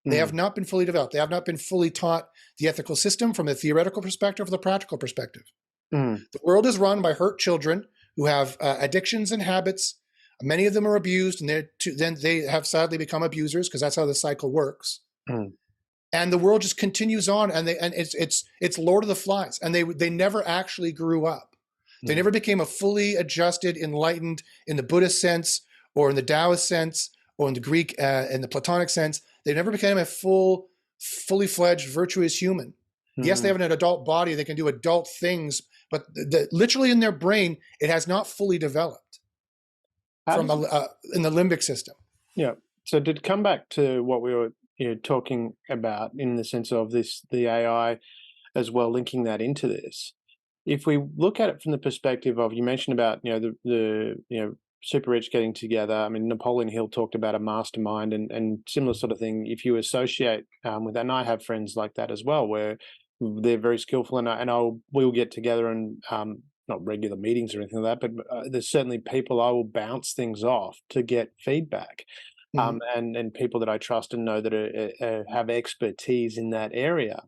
They have not been fully developed. They have not been fully taught the ethical system from a theoretical perspective or the practical perspective. The world is run by hurt children who have addictions and habits. Many of them are abused, and then they have sadly become abusers because that's how the cycle works. And the world just continues on, and it's Lord of the Flies, and they never actually grew up. They never became a fully adjusted, enlightened, in the Buddhist sense, or in the Taoist sense, or in the Greek, in the Platonic sense. They never became a fully fledged, virtuous human. Yes, they have an adult body; they can do adult things, but literally in their brain, it has not fully developed in the limbic system. Yeah. So to come back to what we were talking about in the sense of the AI as well, linking that into this. If we look at it from the perspective of, you mentioned about the super rich getting together. I mean, Napoleon Hill talked about a mastermind and similar sort of thing. If you associate with that, and I have friends like that as well, where they're very skillful, and we'll get together and not regular meetings or anything like that, but there's certainly people I will bounce things off to get feedback. And people that I trust and know that have expertise in that area.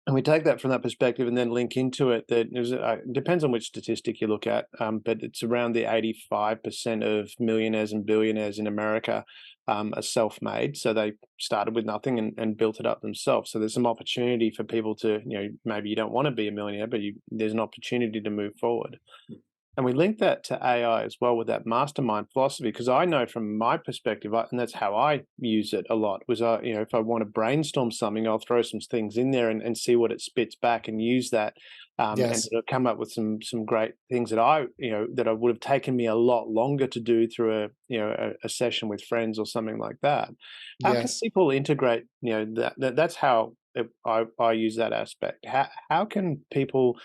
And we take that from that perspective and then link into it that it depends on which statistic you look at, but it's around the 85% of millionaires and billionaires in America are self-made. So they started with nothing and built it up themselves. So there's some opportunity for people to, maybe you don't want to be a millionaire, but there's an opportunity to move forward. And we link that to AI as well with that mastermind philosophy, because I know from my perspective, and that's how I use it a lot, was if I want to brainstorm something, I'll throw some things in there and see what it spits back and use that and sort of come up with some great things that I would have taken me a lot longer to do through a session with friends or something like that. How can people integrate that's how I use that aspect. How can people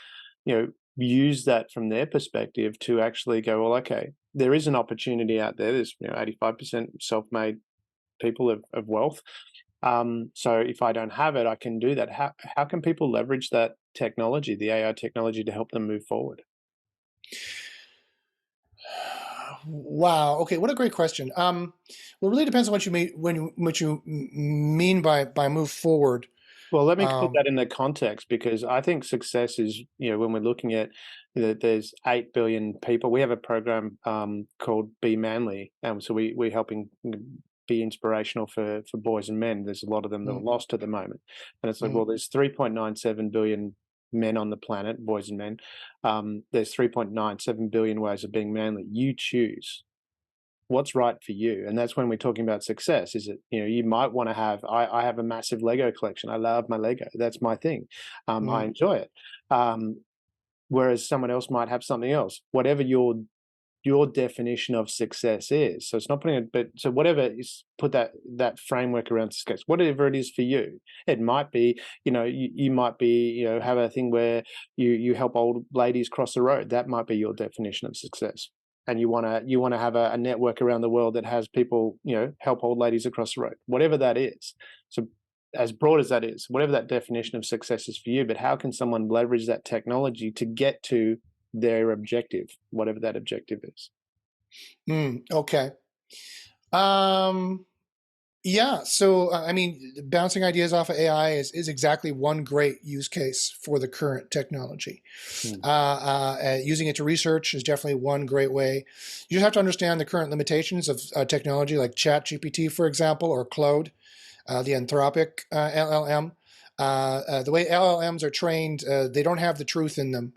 use that from their perspective to actually go, well, okay, there is an opportunity out there. There's 85% self-made people of wealth. So if I don't have it, I can do that. How can people leverage that technology, the AI technology, to help them move forward? Wow. Okay. What a great question. Well, it really depends on what you mean by move forward. Well, let me put that in the context, because I think success is, when we're looking at there's 8 billion people. We have a program called Be Manly. So we're helping be inspirational for boys and men. There's a lot of them that are lost at the moment. And it's like, well, there's 3.97 billion men on the planet, boys and men. There's 3.97 billion ways of being manly. You choose what's right for you. And that's when we're talking about success. Is it, you might want to have, I have a massive Lego collection. I love my Lego. That's my thing. I enjoy it. Whereas someone else might have something else, whatever your definition of success is. So it's not putting it, but so whatever is, put that framework around success, whatever it is for you. It might be, you might be, have a thing where you help old ladies cross the road. That might be your definition of success. And you want to have a network around the world that has people, help old ladies across the road, whatever that is. So as broad as that is, whatever that definition of success is for you, but how can someone leverage that technology to get to their objective, whatever that objective is? Okay. Yeah. So, I mean, bouncing ideas off of AI is exactly one great use case for the current technology. Using it to research is definitely one great way. You just have to understand the current limitations of technology like ChatGPT, for example, or Claude. the Anthropic LLM. The way LLMs are trained, they don't have the truth in them.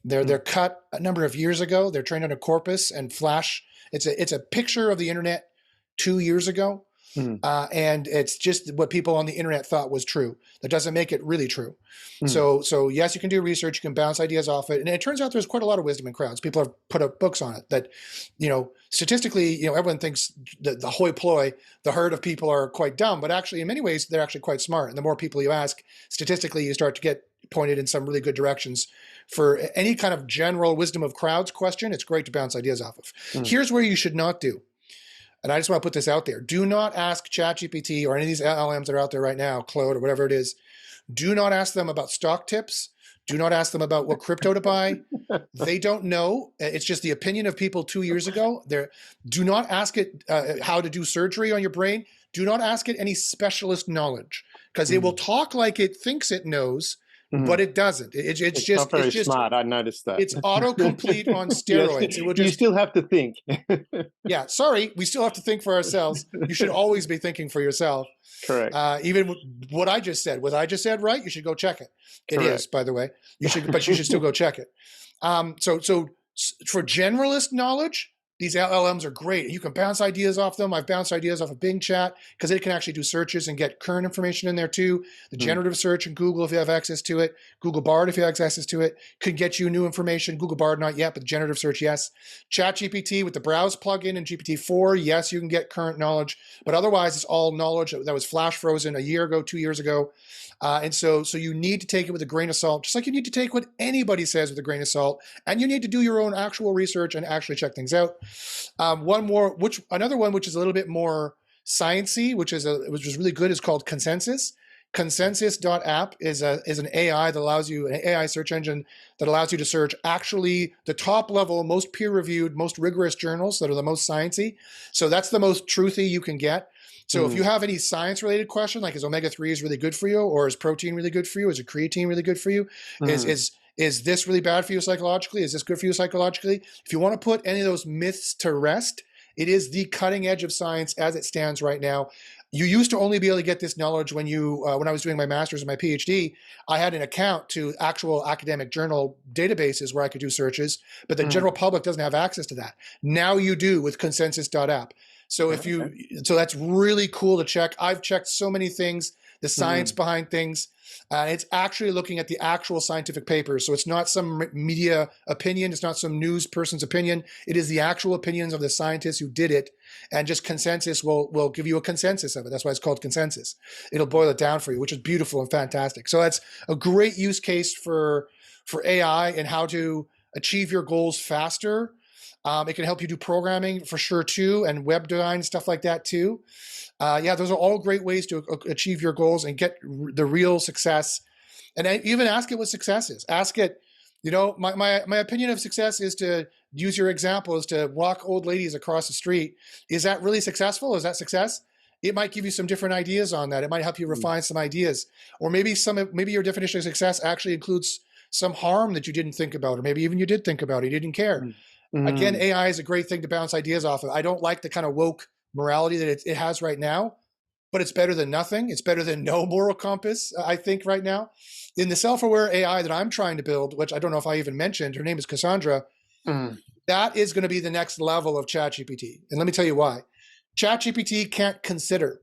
They're cut a number of years ago. They're trained on a corpus and Flash. It's a picture of the internet 2 years ago, and it's just what people on the internet thought was true. That doesn't make it really true. So yes, you can do research. You can bounce ideas off it, and it turns out there's quite a lot of wisdom in crowds. People have put up books on it. That statistically, everyone thinks the hoi polloi, the herd of people are quite dumb, but actually, in many ways, they're actually quite smart. And the more people you ask, statistically, you start to get pointed in some really good directions. For any kind of general wisdom of crowds question, it's great to bounce ideas off of. Here's where you should not do. And I just want to put this out there. Do not ask ChatGPT or any of these LLMs that are out there right now, Claude or whatever it is. Do not ask them about stock tips. Do not ask them about what crypto to buy. They don't know. It's just the opinion of people 2 years ago. Do not ask it how to do surgery on your brain. Do not ask it any specialist knowledge, because it will talk like it thinks it knows, but it doesn't. It's not very smart. I noticed that. It's autocomplete on steroids. Yes, it will just, you still have to think. Yeah, sorry, we still have to think for ourselves. You should always be thinking for yourself. Correct. Even what I just said. Was I just said right? You should go check it. It is, by the way. But you should still go check it. So for generalist knowledge, these LLMs are great. You can bounce ideas off them. I've bounced ideas off of Bing Chat because it can actually do searches and get current information in there too. The generative search in Google, if you have access to it. Google Bard, if you have access to it, could get you new information. Google Bard, not yet, but the generative search, yes. ChatGPT with the Browse plugin and GPT-4, yes, you can get current knowledge. But otherwise, it's all knowledge that was flash frozen a year ago, 2 years ago. And so you need to take it with a grain of salt, just like you need to take what anybody says with a grain of salt, and you need to do your own actual research and actually check things out. Another one, which is a little bit more sciencey, which is really good, is called Consensus. Consensus.app is an AI that allows you, an AI search engine that allows you to search actually the top level, most peer-reviewed, most rigorous journals that are the most sciencey. So that's the most truthy you can get. So if you have any science-related question, like is omega-3 really good for you, or is protein really good for you, is a creatine really good for you, is this really bad for you psychologically, is this good for you psychologically? If you want to put any of those myths to rest, it is the cutting edge of science as it stands right now. You used to only be able to get this knowledge when I was doing my master's and my PhD. I had an account to actual academic journal databases where I could do searches, but the general public doesn't have access to that. Now you do with consensus.app. So so that's really cool to check. I've checked so many things, the science behind things. It's actually looking at the actual scientific papers. So it's not some media opinion. It's not some news person's opinion. It is the actual opinions of the scientists who did it. And just consensus will give you a consensus of it. That's why it's called consensus. It'll boil it down for you, which is beautiful and fantastic. So that's a great use case for AI and how to achieve your goals faster. It can help you do programming for sure too, and web design, stuff like that too. Those are all great ways to achieve your goals and get the real success. And even ask it what success is. Ask it, my opinion of success is, to use your example, is to walk old ladies across the street. Is that really successful? Is that success? It might give you some different ideas on that. It might help you refine some ideas. Or maybe your definition of success actually includes some harm that you didn't think about, or maybe even you did think about it, you didn't care. Again, AI is a great thing to bounce ideas off of. I don't like the kind of woke morality that it has right now, but it's better than nothing. It's better than no moral compass, I think, right now. In the self-aware AI that I'm trying to build, which I don't know if I even mentioned, her name is Cassandra, that is going to be the next level of ChatGPT. And let me tell you why. ChatGPT can't consider.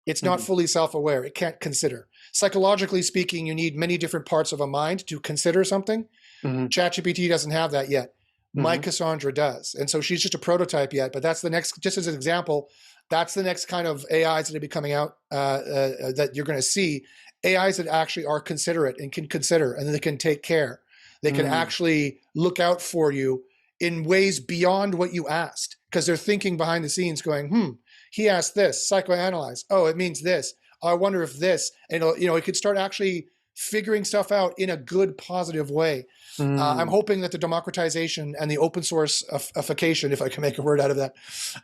It's not fully self-aware. It can't consider. Psychologically speaking, you need many different parts of a mind to consider something. ChatGPT doesn't have that yet. My Cassandra does. And so she's just a prototype yet, but that's the next, just as an example, that's the next kind of AIs that are be coming out that you're going to see. AIs that actually are considerate and can consider, and they can take care. They can actually look out for you in ways beyond what you asked, because they're thinking behind the scenes going, he asked this, psychoanalyze. Oh, it means this. I wonder if this, and it could start actually figuring stuff out in a good, positive way. I'm hoping that the democratization and the open source-ification, if I can make a word out of that,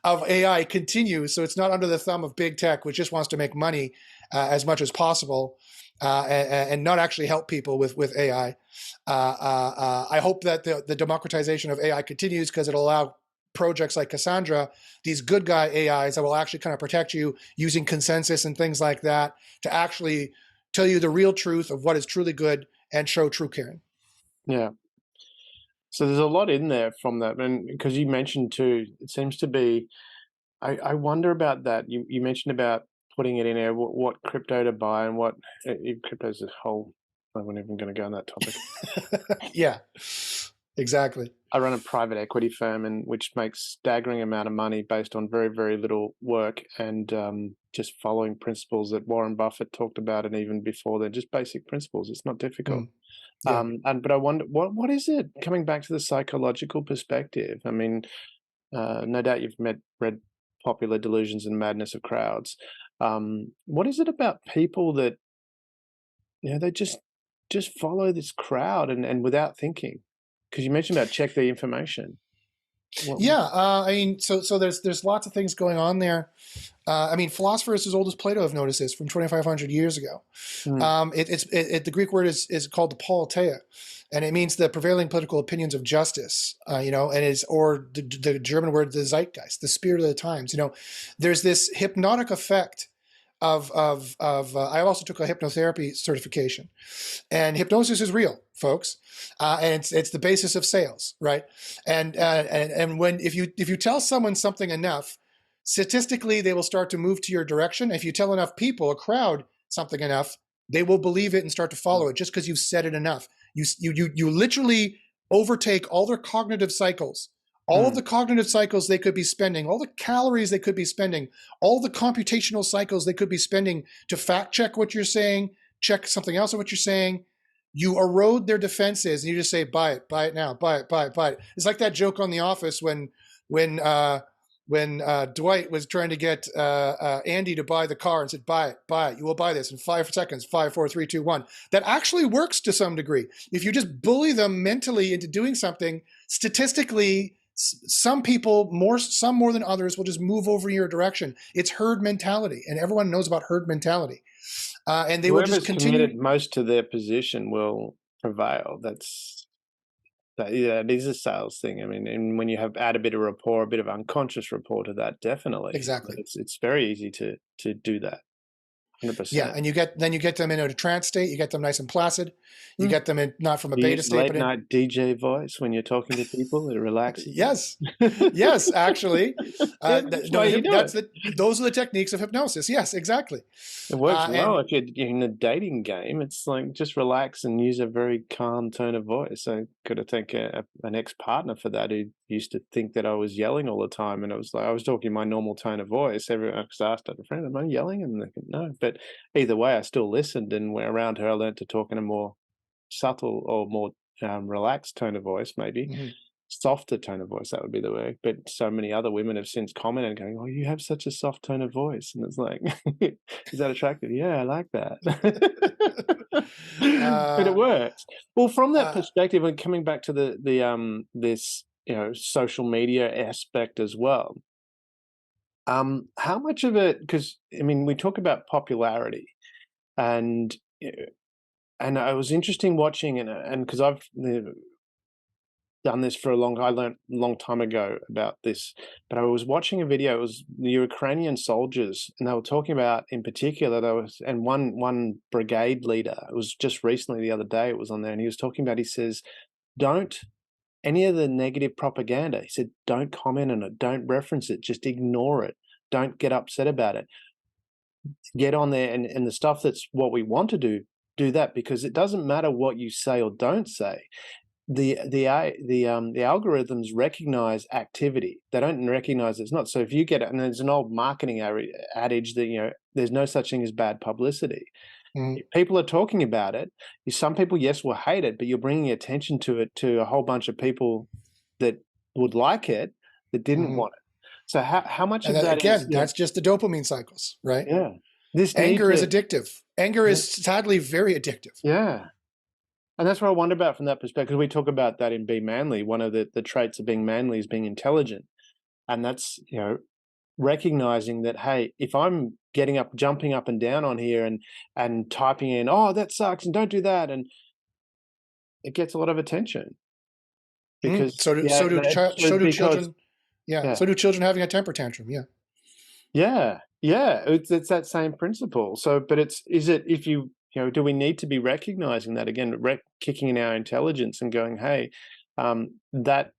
of AI continues, so it's not under the thumb of big tech, which just wants to make money as much as possible, and not actually help people with AI. I hope that the democratization of AI continues, because it'll allow projects like Cassandra, these good guy AIs that will actually kind of protect you using consensus and things like that to actually tell you the real truth of what is truly good and show true caring. Yeah. So there's a lot in there from that, and because you mentioned too, it seems to be. I wonder about that. You mentioned about putting it in there, what crypto to buy and what crypto's a whole. I'm not even going to go on that topic. Yeah, exactly. I run a private equity firm, and which makes staggering amount of money based on very, very little work and just following principles that Warren Buffett talked about, and even before they're just basic principles. It's not difficult. Yeah. But I wonder what is it, coming back to the psychological perspective? I mean, no doubt you've read Popular Delusions and Madness of Crowds. What is it about people that they just follow this crowd and without thinking? Because you mentioned about check the information. Yeah, I mean, so there's lots of things going on there. I mean, philosophers as old as Plato have noticed this from 2,500 years ago. The Greek word is called the politeia, and it means the prevailing political opinions of justice. And the German word the zeitgeist, the spirit of the times. There's this hypnotic effect of I also took a hypnotherapy certification, and hypnosis is real, folks, and it's the basis of sales, right? And when if you tell someone something enough, statistically they will start to move to your direction. If you tell enough people, a crowd, something enough, they will believe it and start to follow it just because you've said it enough. You literally overtake all their cognitive cycles. All of the cognitive cycles they could be spending, all the calories they could be spending, all the computational cycles they could be spending to fact check what you're saying, check something else of what you're saying. You erode their defenses and you just say, buy it now, buy it. It's like that joke on The Office when Dwight was trying to get Andy to buy the car and said, buy it, you will buy this in 5 seconds, 5, 4, 3, 2, 1. That actually works to some degree. If you just bully them mentally into doing something, statistically, some people, some more than others, will just move over in your direction. It's herd mentality, and everyone knows about herd mentality. And they will just continue. Committed most to their position will prevail. It is a sales thing. I mean, and when you add a bit of rapport, a bit of unconscious rapport to that, definitely. Exactly. It's very easy to do that. 100%. Yeah, and you get them in a trance state. You get them nice and placid. You get them in not from a beta state, late night DJ voice when you're talking to people. It relaxes. Yes, actually, those are the techniques of hypnosis. Yes, exactly. It works well if you're in a dating game. It's like just relax and use a very calm tone of voice. I got to thank an ex-partner for that, who used to think that I was yelling all the time, and it was like I was talking my normal tone of voice. Everyone asked a friend, "Am I yelling?" And they go, "No," but either way, I still listened, and around her, I learned to talk in a more subtle or more relaxed tone of voice, maybe softer tone of voice. That would be the word. But so many other women have since commented, going, "Oh, you have such a soft tone of voice," and it's like, "Is that attractive?" Yeah, I like that. But it works. Well, from that perspective, and coming back to this social media aspect as well. How much of it? Because I mean, we talk about popularity, and it was interesting watching, and because I've done this for I learned a long time ago about this, but I was watching a video. It was the Ukrainian soldiers, and they were talking about, in particular, one brigade leader. It was just recently, the other day, it was on there, and he was talking about. He says, "Don't." Any of the negative propaganda, he said, don't comment on it, don't reference it, just ignore it, don't get upset about it. Get on there and the stuff that's what we want to do that, because it doesn't matter what you say or don't say. The algorithms recognize activity. They don't recognize it's not. So if you get it, and there's an old marketing adage that there's no such thing as bad publicity. If people are talking about it, some people, yes, will hate it, but you're bringing attention to it to a whole bunch of people that would like it that didn't want it. So how much of that again, that's just the dopamine cycles, right? Yeah. Anger is addictive. Anger is sadly very addictive. Yeah. And that's what I wonder about from that perspective. We talk about that in Be Manly. One of the traits of being manly is being intelligent. And that's, recognizing that, hey, if I'm jumping up and down on here and typing in, "Oh, that sucks," and "Don't do that," and it gets a lot of attention because so do children. Yeah. Yeah. So do children having a temper tantrum. Yeah. Yeah, yeah, it's that same principle. So, but is it if do we need to be recognizing that again, kicking in our intelligence and going, hey, that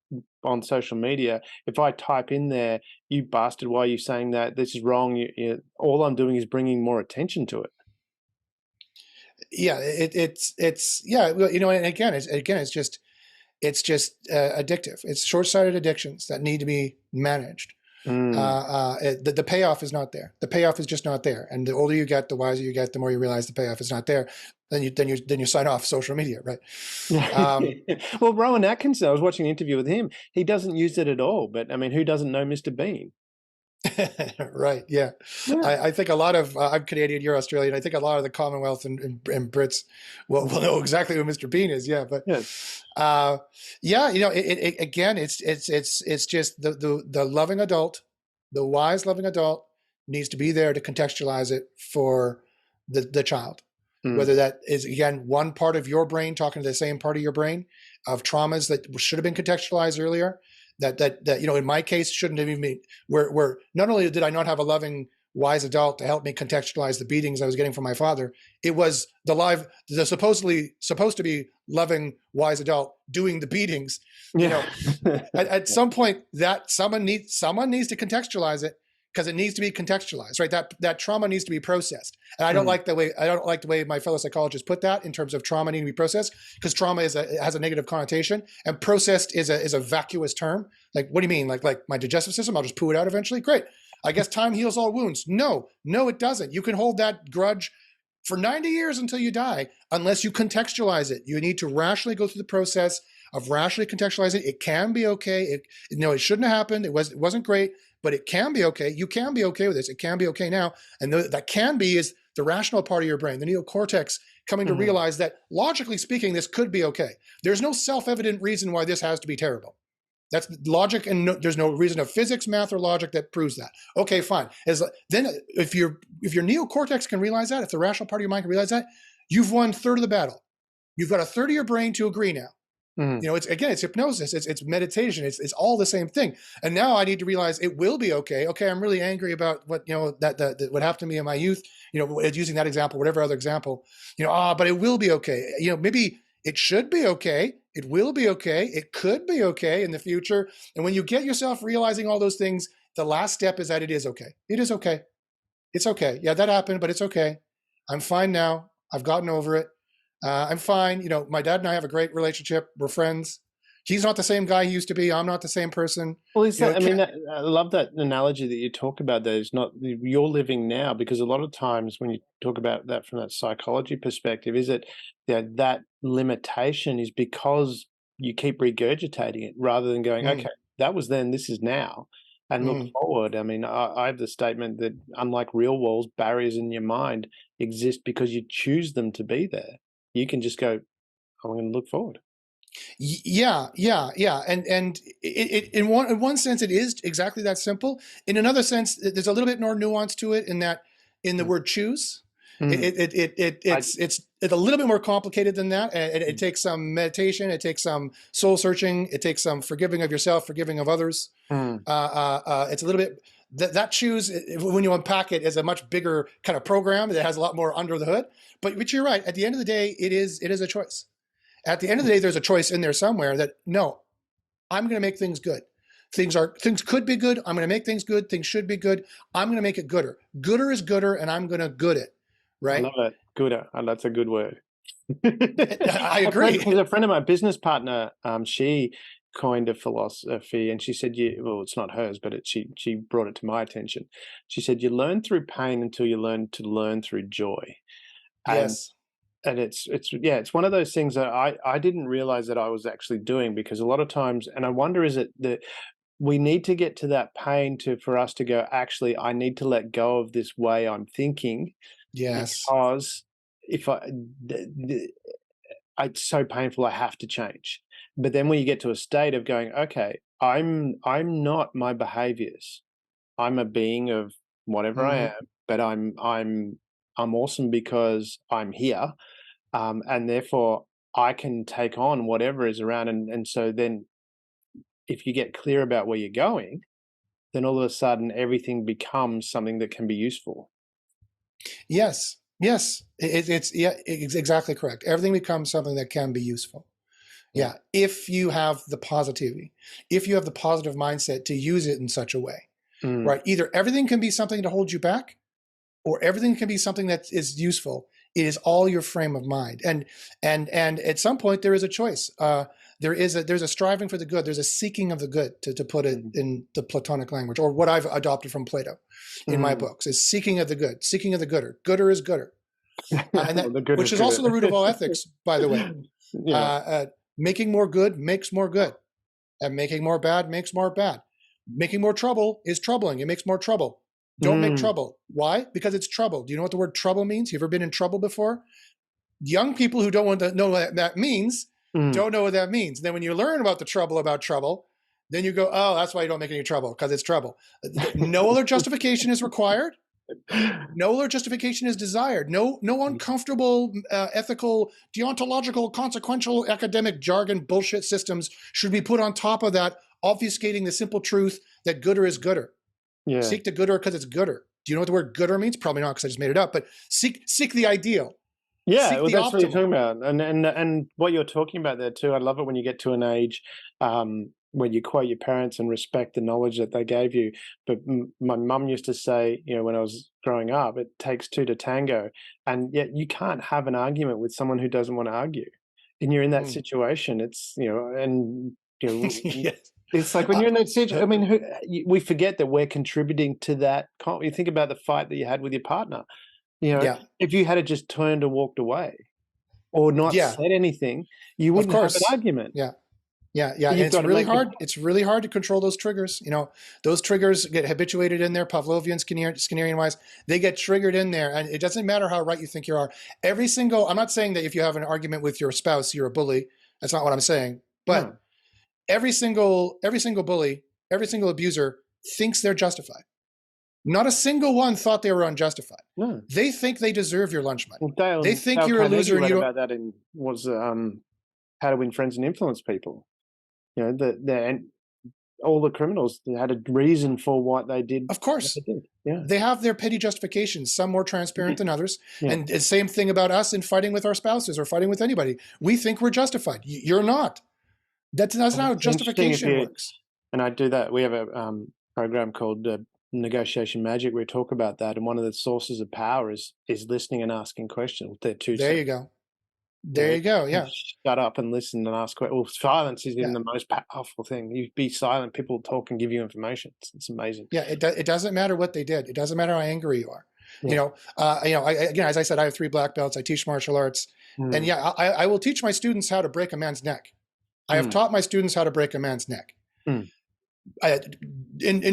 on social media, if I type in there, you bastard, why are you saying that? This is wrong. All I'm doing is bringing more attention to it. Yeah. It's yeah. Well, and it's just addictive. It's short-sighted addictions that need to be managed. Mm. The payoff is not there. The payoff is just not there. And the older you get, the wiser you get, the more you realize the payoff is not there. Then you sign off social media, right? Well, Rowan Atkinson, I was watching an interview with him. He doesn't use it at all. But I mean, who doesn't know Mr. Bean? Right. Yeah. Yeah. I think a lot of, I'm Canadian, you're Australian. I think a lot of the Commonwealth and Brits will know exactly who Mr. Bean is. Yeah. But, Yes. yeah, again, it's just the loving adult, the wise loving adult needs to be there to contextualize it for the child. Mm. Whether that is, again, one part of your brain talking to the same part of your brain of traumas that should have been contextualized earlier, that in my case shouldn't have even been, where not only did I not have a loving wise adult to help me contextualize the beatings I was getting from my father, it was the supposedly supposed to be loving wise adult doing the beatings. Yeah. At some point that someone needs to contextualize it, because it needs to be contextualized, right? That trauma needs to be processed. And I don't like the way my fellow psychologists put that in terms of trauma needing to be processed, because trauma has a negative connotation, and processed is a vacuous term. Like, what do you mean? Like my digestive system, I'll just poo it out eventually? Great. I guess time heals all wounds. No, it doesn't. You can hold that grudge for 90 years until you die, unless you contextualize it. You need to rationally go through the process of rationally contextualizing it. It can be okay. It shouldn't have happened. It wasn't great, but it can be okay. You can be okay with this. It can be okay now. And that can be is the rational part of your brain, the neocortex, coming to realize that logically speaking, this could be okay. There's no self-evident reason why this has to be terrible. That's logic, and there's no reason of physics, math, or logic that proves that. Okay, fine. Then if your neocortex can realize that, if the rational part of your mind can realize that, you've won a third of the battle. You've got a third of your brain to agree now. It's hypnosis, it's meditation, it's all the same thing. And now I need to realize it will be okay. Okay, I'm really angry about what that what happened to me in my youth. Using that example, whatever other example. But it will be okay. Maybe it should be okay. It will be okay. It could be okay in the future. And when you get yourself realizing all those things, the last step is that it is okay. It is okay. It's okay. Yeah, that happened, but it's okay. I'm fine now. I've gotten over it. I'm fine. My dad and I have a great relationship. We're friends. He's not the same guy he used to be. I'm not the same person. Well, I love that analogy that you talk about. That is not you're living now, because a lot of times when you talk about that from that psychology perspective, is it that limitation is because you keep regurgitating it rather than going, okay, that was then, this is now, and look forward. I mean, I have the statement that unlike real walls, barriers in your mind exist because you choose them to be there. You can just go, I'm going to look forward. Yeah. And in one sense, it is exactly that simple. In another sense, there's a little bit more nuance to it in the word choose. It's a little bit more complicated than that. It takes some meditation. It takes some soul searching. It takes some forgiving of yourself, forgiving of others. It's a little bit that choose, when you unpack it, is a much bigger kind of program that has a lot more under the hood. But you're right. At the end of the day, it is a choice. At the end of the day, there's a choice in there somewhere that, no, I'm going to make things good. Things could be good. I'm going to make things good. Things should be good. I'm going to make it gooder. Gooder is gooder, and I'm going to good it. Right? I love it. Gooder. And that's a good word. I agree. A friend of my business partner, she coined a philosophy, and she said, it's not hers, but she brought it to my attention. She said, you learn through pain until you learn to learn through joy. Yes. And it's one of those things that I didn't realize that I was actually doing, because a lot of times, and I wonder, is it that we need to get to that pain for us to go, actually, I need to let go of this way I'm thinking. Yes. Because if it's so painful, I have to change. But then when you get to a state of going, okay, I'm not my behaviors. I'm a being of whatever I am, but I'm awesome because I'm here, and therefore I can take on whatever is around. And so then, if you get clear about where you're going, then all of a sudden everything becomes something that can be useful. Yes, yes, it's exactly correct. Everything becomes something that can be useful. Yeah, if you have the positivity, if you have the positive mindset to use it in such a way, right? Either everything can be something to hold you back, or everything can be something that is useful. It is all your frame of mind, and at some point there is a choice. There's a striving for the good. There's a seeking of the good, to put it in the Platonic language, or what I've adopted from Plato in my books, is seeking of the good, seeking of the gooder. Gooder is gooder, and that, The good which is is good. also the root of all ethics, by the way. Yeah. Making more good makes more good, and making more bad makes more bad. Making more trouble is troubling. It makes more trouble. Don't make trouble. Why? Because it's trouble. Do you know what the word trouble means? You ever been in trouble before? Young people who don't want to know what that means don't know what that means. Then when you learn about the trouble about trouble, then you go, oh, that's why you don't make any trouble, because it's trouble. No other justification is required. No other justification is desired. No uncomfortable ethical, deontological, consequential, academic jargon bullshit systems should be put on top of that, obfuscating the simple truth that gooder is gooder. Yeah. Seek the gooder because it's gooder. Do you know what the word gooder means? Probably not, because I just made it up. But seek the ideal. Yeah, Seek well, the that's what you're optimal. talking about, and what you're talking about there too. I love it when you get to an age when you quote your parents and respect the knowledge that they gave you. But my mum used to say, you know, when I was growing up, it takes two to tango, and yet you can't have an argument with someone who doesn't want to argue, and you're in that situation. It's, you know, and you know. Yes. It's like when you're in that situation, I mean, we forget that we're contributing to that. You think about the fight that you had with your partner. You know, Yeah. if you had just turned and walked away or not Yeah. said anything, you Of wouldn't have an course. argument. Yeah. Yeah. Yeah. But And you've it's got to really make your hard. It's really hard to control those triggers. You know, those triggers get habituated in there, Pavlovian, Skinnerian wise. They get triggered in there. And it doesn't matter how right you think you are. I'm not saying that if you have an argument with your spouse, you're a bully. That's not what I'm saying. But no. every single bully, every single abuser thinks they're justified. Not a single one thought they were unjustified. No. They think they deserve your lunch money. Well, They think Dale you're a Carnegie loser and wrote you don't. about that in How to Win Friends and Influence People. You know, and all the criminals had a reason for what they did. Of course, they did. Yeah. they have their petty justifications, some more transparent than others. Yeah. And the same thing about us in fighting with our spouses or fighting with anybody. We think we're justified. You're not. That's not how justification works. And I do that. We have a program called Negotiation Magic. We talk about that, and one of the sources of power is listening and asking questions. They're two. There you go. There you go. Yeah. Shut up and listen and ask questions. Well, silence is even the most powerful thing. You be silent. People talk and give you information. It's amazing. Yeah. It doesn't matter what they did. It doesn't matter how angry you are. Yeah. Again, as I said, I have 3 black belts. I teach martial arts, and yeah, I will teach my students how to break a man's neck. I have taught my students how to break a man's neck. In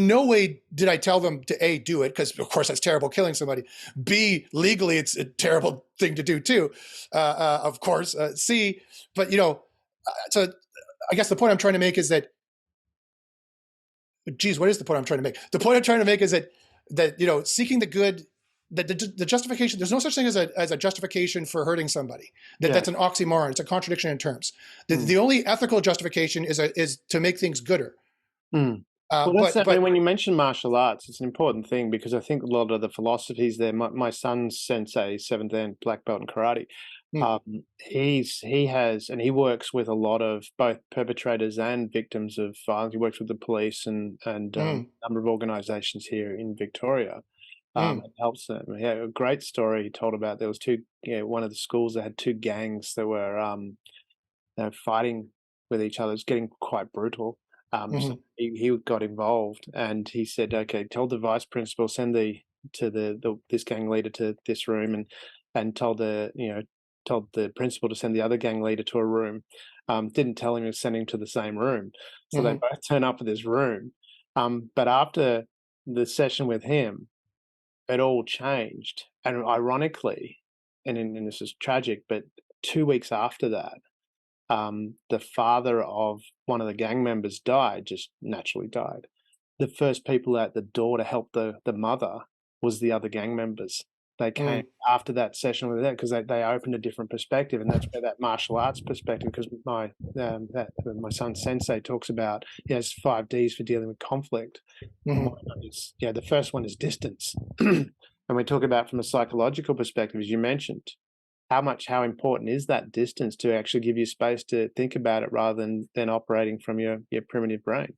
no way did I tell them to A, do it, because of course that's terrible, killing somebody. B, legally it's a terrible thing to do too, of course. C, but so I guess the point I'm trying to make is that, geez, what is the point I'm trying to make? The point I'm trying to make is that seeking the good, the justification, there's no such thing as a justification for hurting somebody. That's an oxymoron. It's a contradiction in terms. The only ethical justification is to make things gooder. Well, but when you mention martial arts, it's an important thing, because I think a lot of the philosophies there. My son's sensei, 7th and black belt in karate. He works with a lot of both perpetrators and victims of violence. He works with the police and a number of organisations here in Victoria. And helps them. He had a great story he told about. There was one of the schools that had 2 gangs that were fighting with each other. It was getting quite brutal. So he got involved, and he said, "Okay, tell the vice principal, send this gang leader to this room," and told the principal to send the other gang leader to a room. Didn't tell him to send him to the same room. So they both turn up at this room. But after the session with him, it all changed. And ironically, and this is tragic, but 2 weeks after that, the father of one of the gang members just naturally died. The first people at the door to help the mother was the other gang members. they came after that session with that because they opened a different perspective, and that's where that martial arts perspective. Because my son's sensei talks about he has 5 Ds for dealing with conflict. Mhm. The first one is distance, and we talk about from a psychological perspective, as you mentioned, how important is that distance to actually give you space to think about it rather than operating from your primitive brain.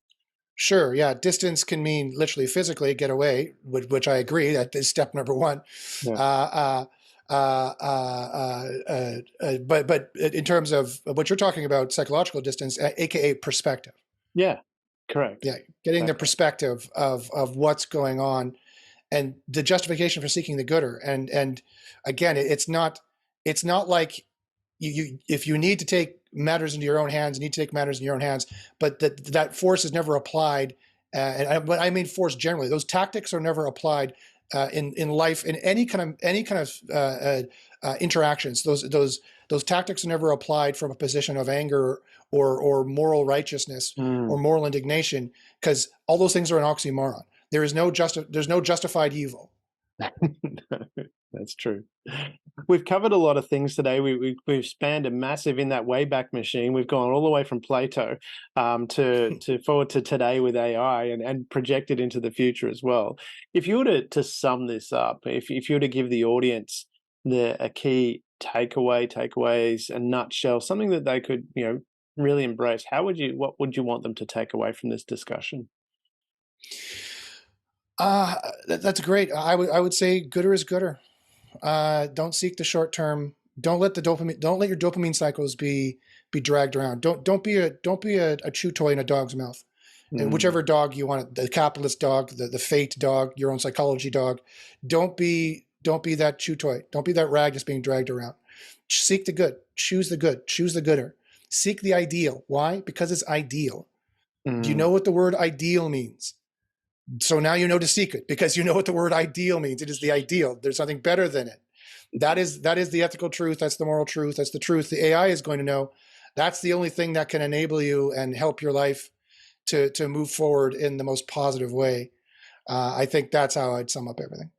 Sure. Yeah. Distance can mean literally physically get away, which I agree. That is step number one. Yeah. But in terms of what you're talking about, psychological distance, aka perspective. Yeah. Correct. Yeah. Getting the perspective of what's going on and the justification for seeking the gooder. And again, it's not like you if you need to take matters into your own hands, you need to take matters in your own hands, but that force is never applied. But I mean force generally. Those tactics are never applied in life in any kind of interactions. Those tactics are never applied from a position of anger or moral righteousness or moral indignation, because all those things are an oxymoron. There's no justified evil. That's true. We've covered a lot of things today. We've spanned a massive in that Wayback Machine. We've gone all the way from Plato to forward to today with AI and projected into the future as well. If you were to sum this up, if you were to give the audience a key takeaways, a nutshell, something that they could really embrace, what would you want them to take away from this discussion? That's great. I would say gooder is gooder. Don't seek the short term. Don't let your dopamine cycles be dragged around. Don't be a chew toy in a dog's mouth. And whichever dog you want, the capitalist dog, the fate dog, your own psychology dog, don't be that chew toy. Don't be that rag that's being dragged around. Seek the good. Choose the good. Choose the gooder. Seek the ideal. Why? Because it's ideal. Do you know what the word ideal means? So now you know to seek it, because you know what the word ideal means. It is the ideal. There's nothing better than it. That is the ethical truth. That's the moral truth. That's the truth the AI is going to know. That's the only thing that can enable you and help your life to move forward in the most positive way. I think that's how I'd sum up everything.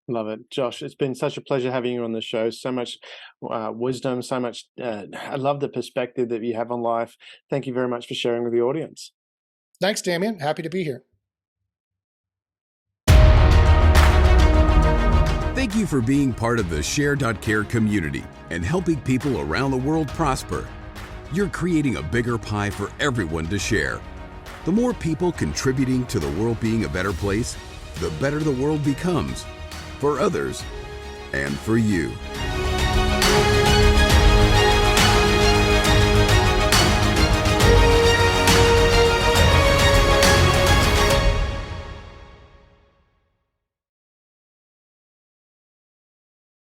Love it. Josh, it's been such a pleasure having you on the show. So much wisdom, so much. I love the perspective that you have on life. Thank you very much for sharing with the audience. Thanks, Damien. Happy to be here. Thank you for being part of the Share.care community and helping people around the world prosper. You're creating a bigger pie for everyone to share. The more people contributing to the world being a better place, the better the world becomes, for others and for you.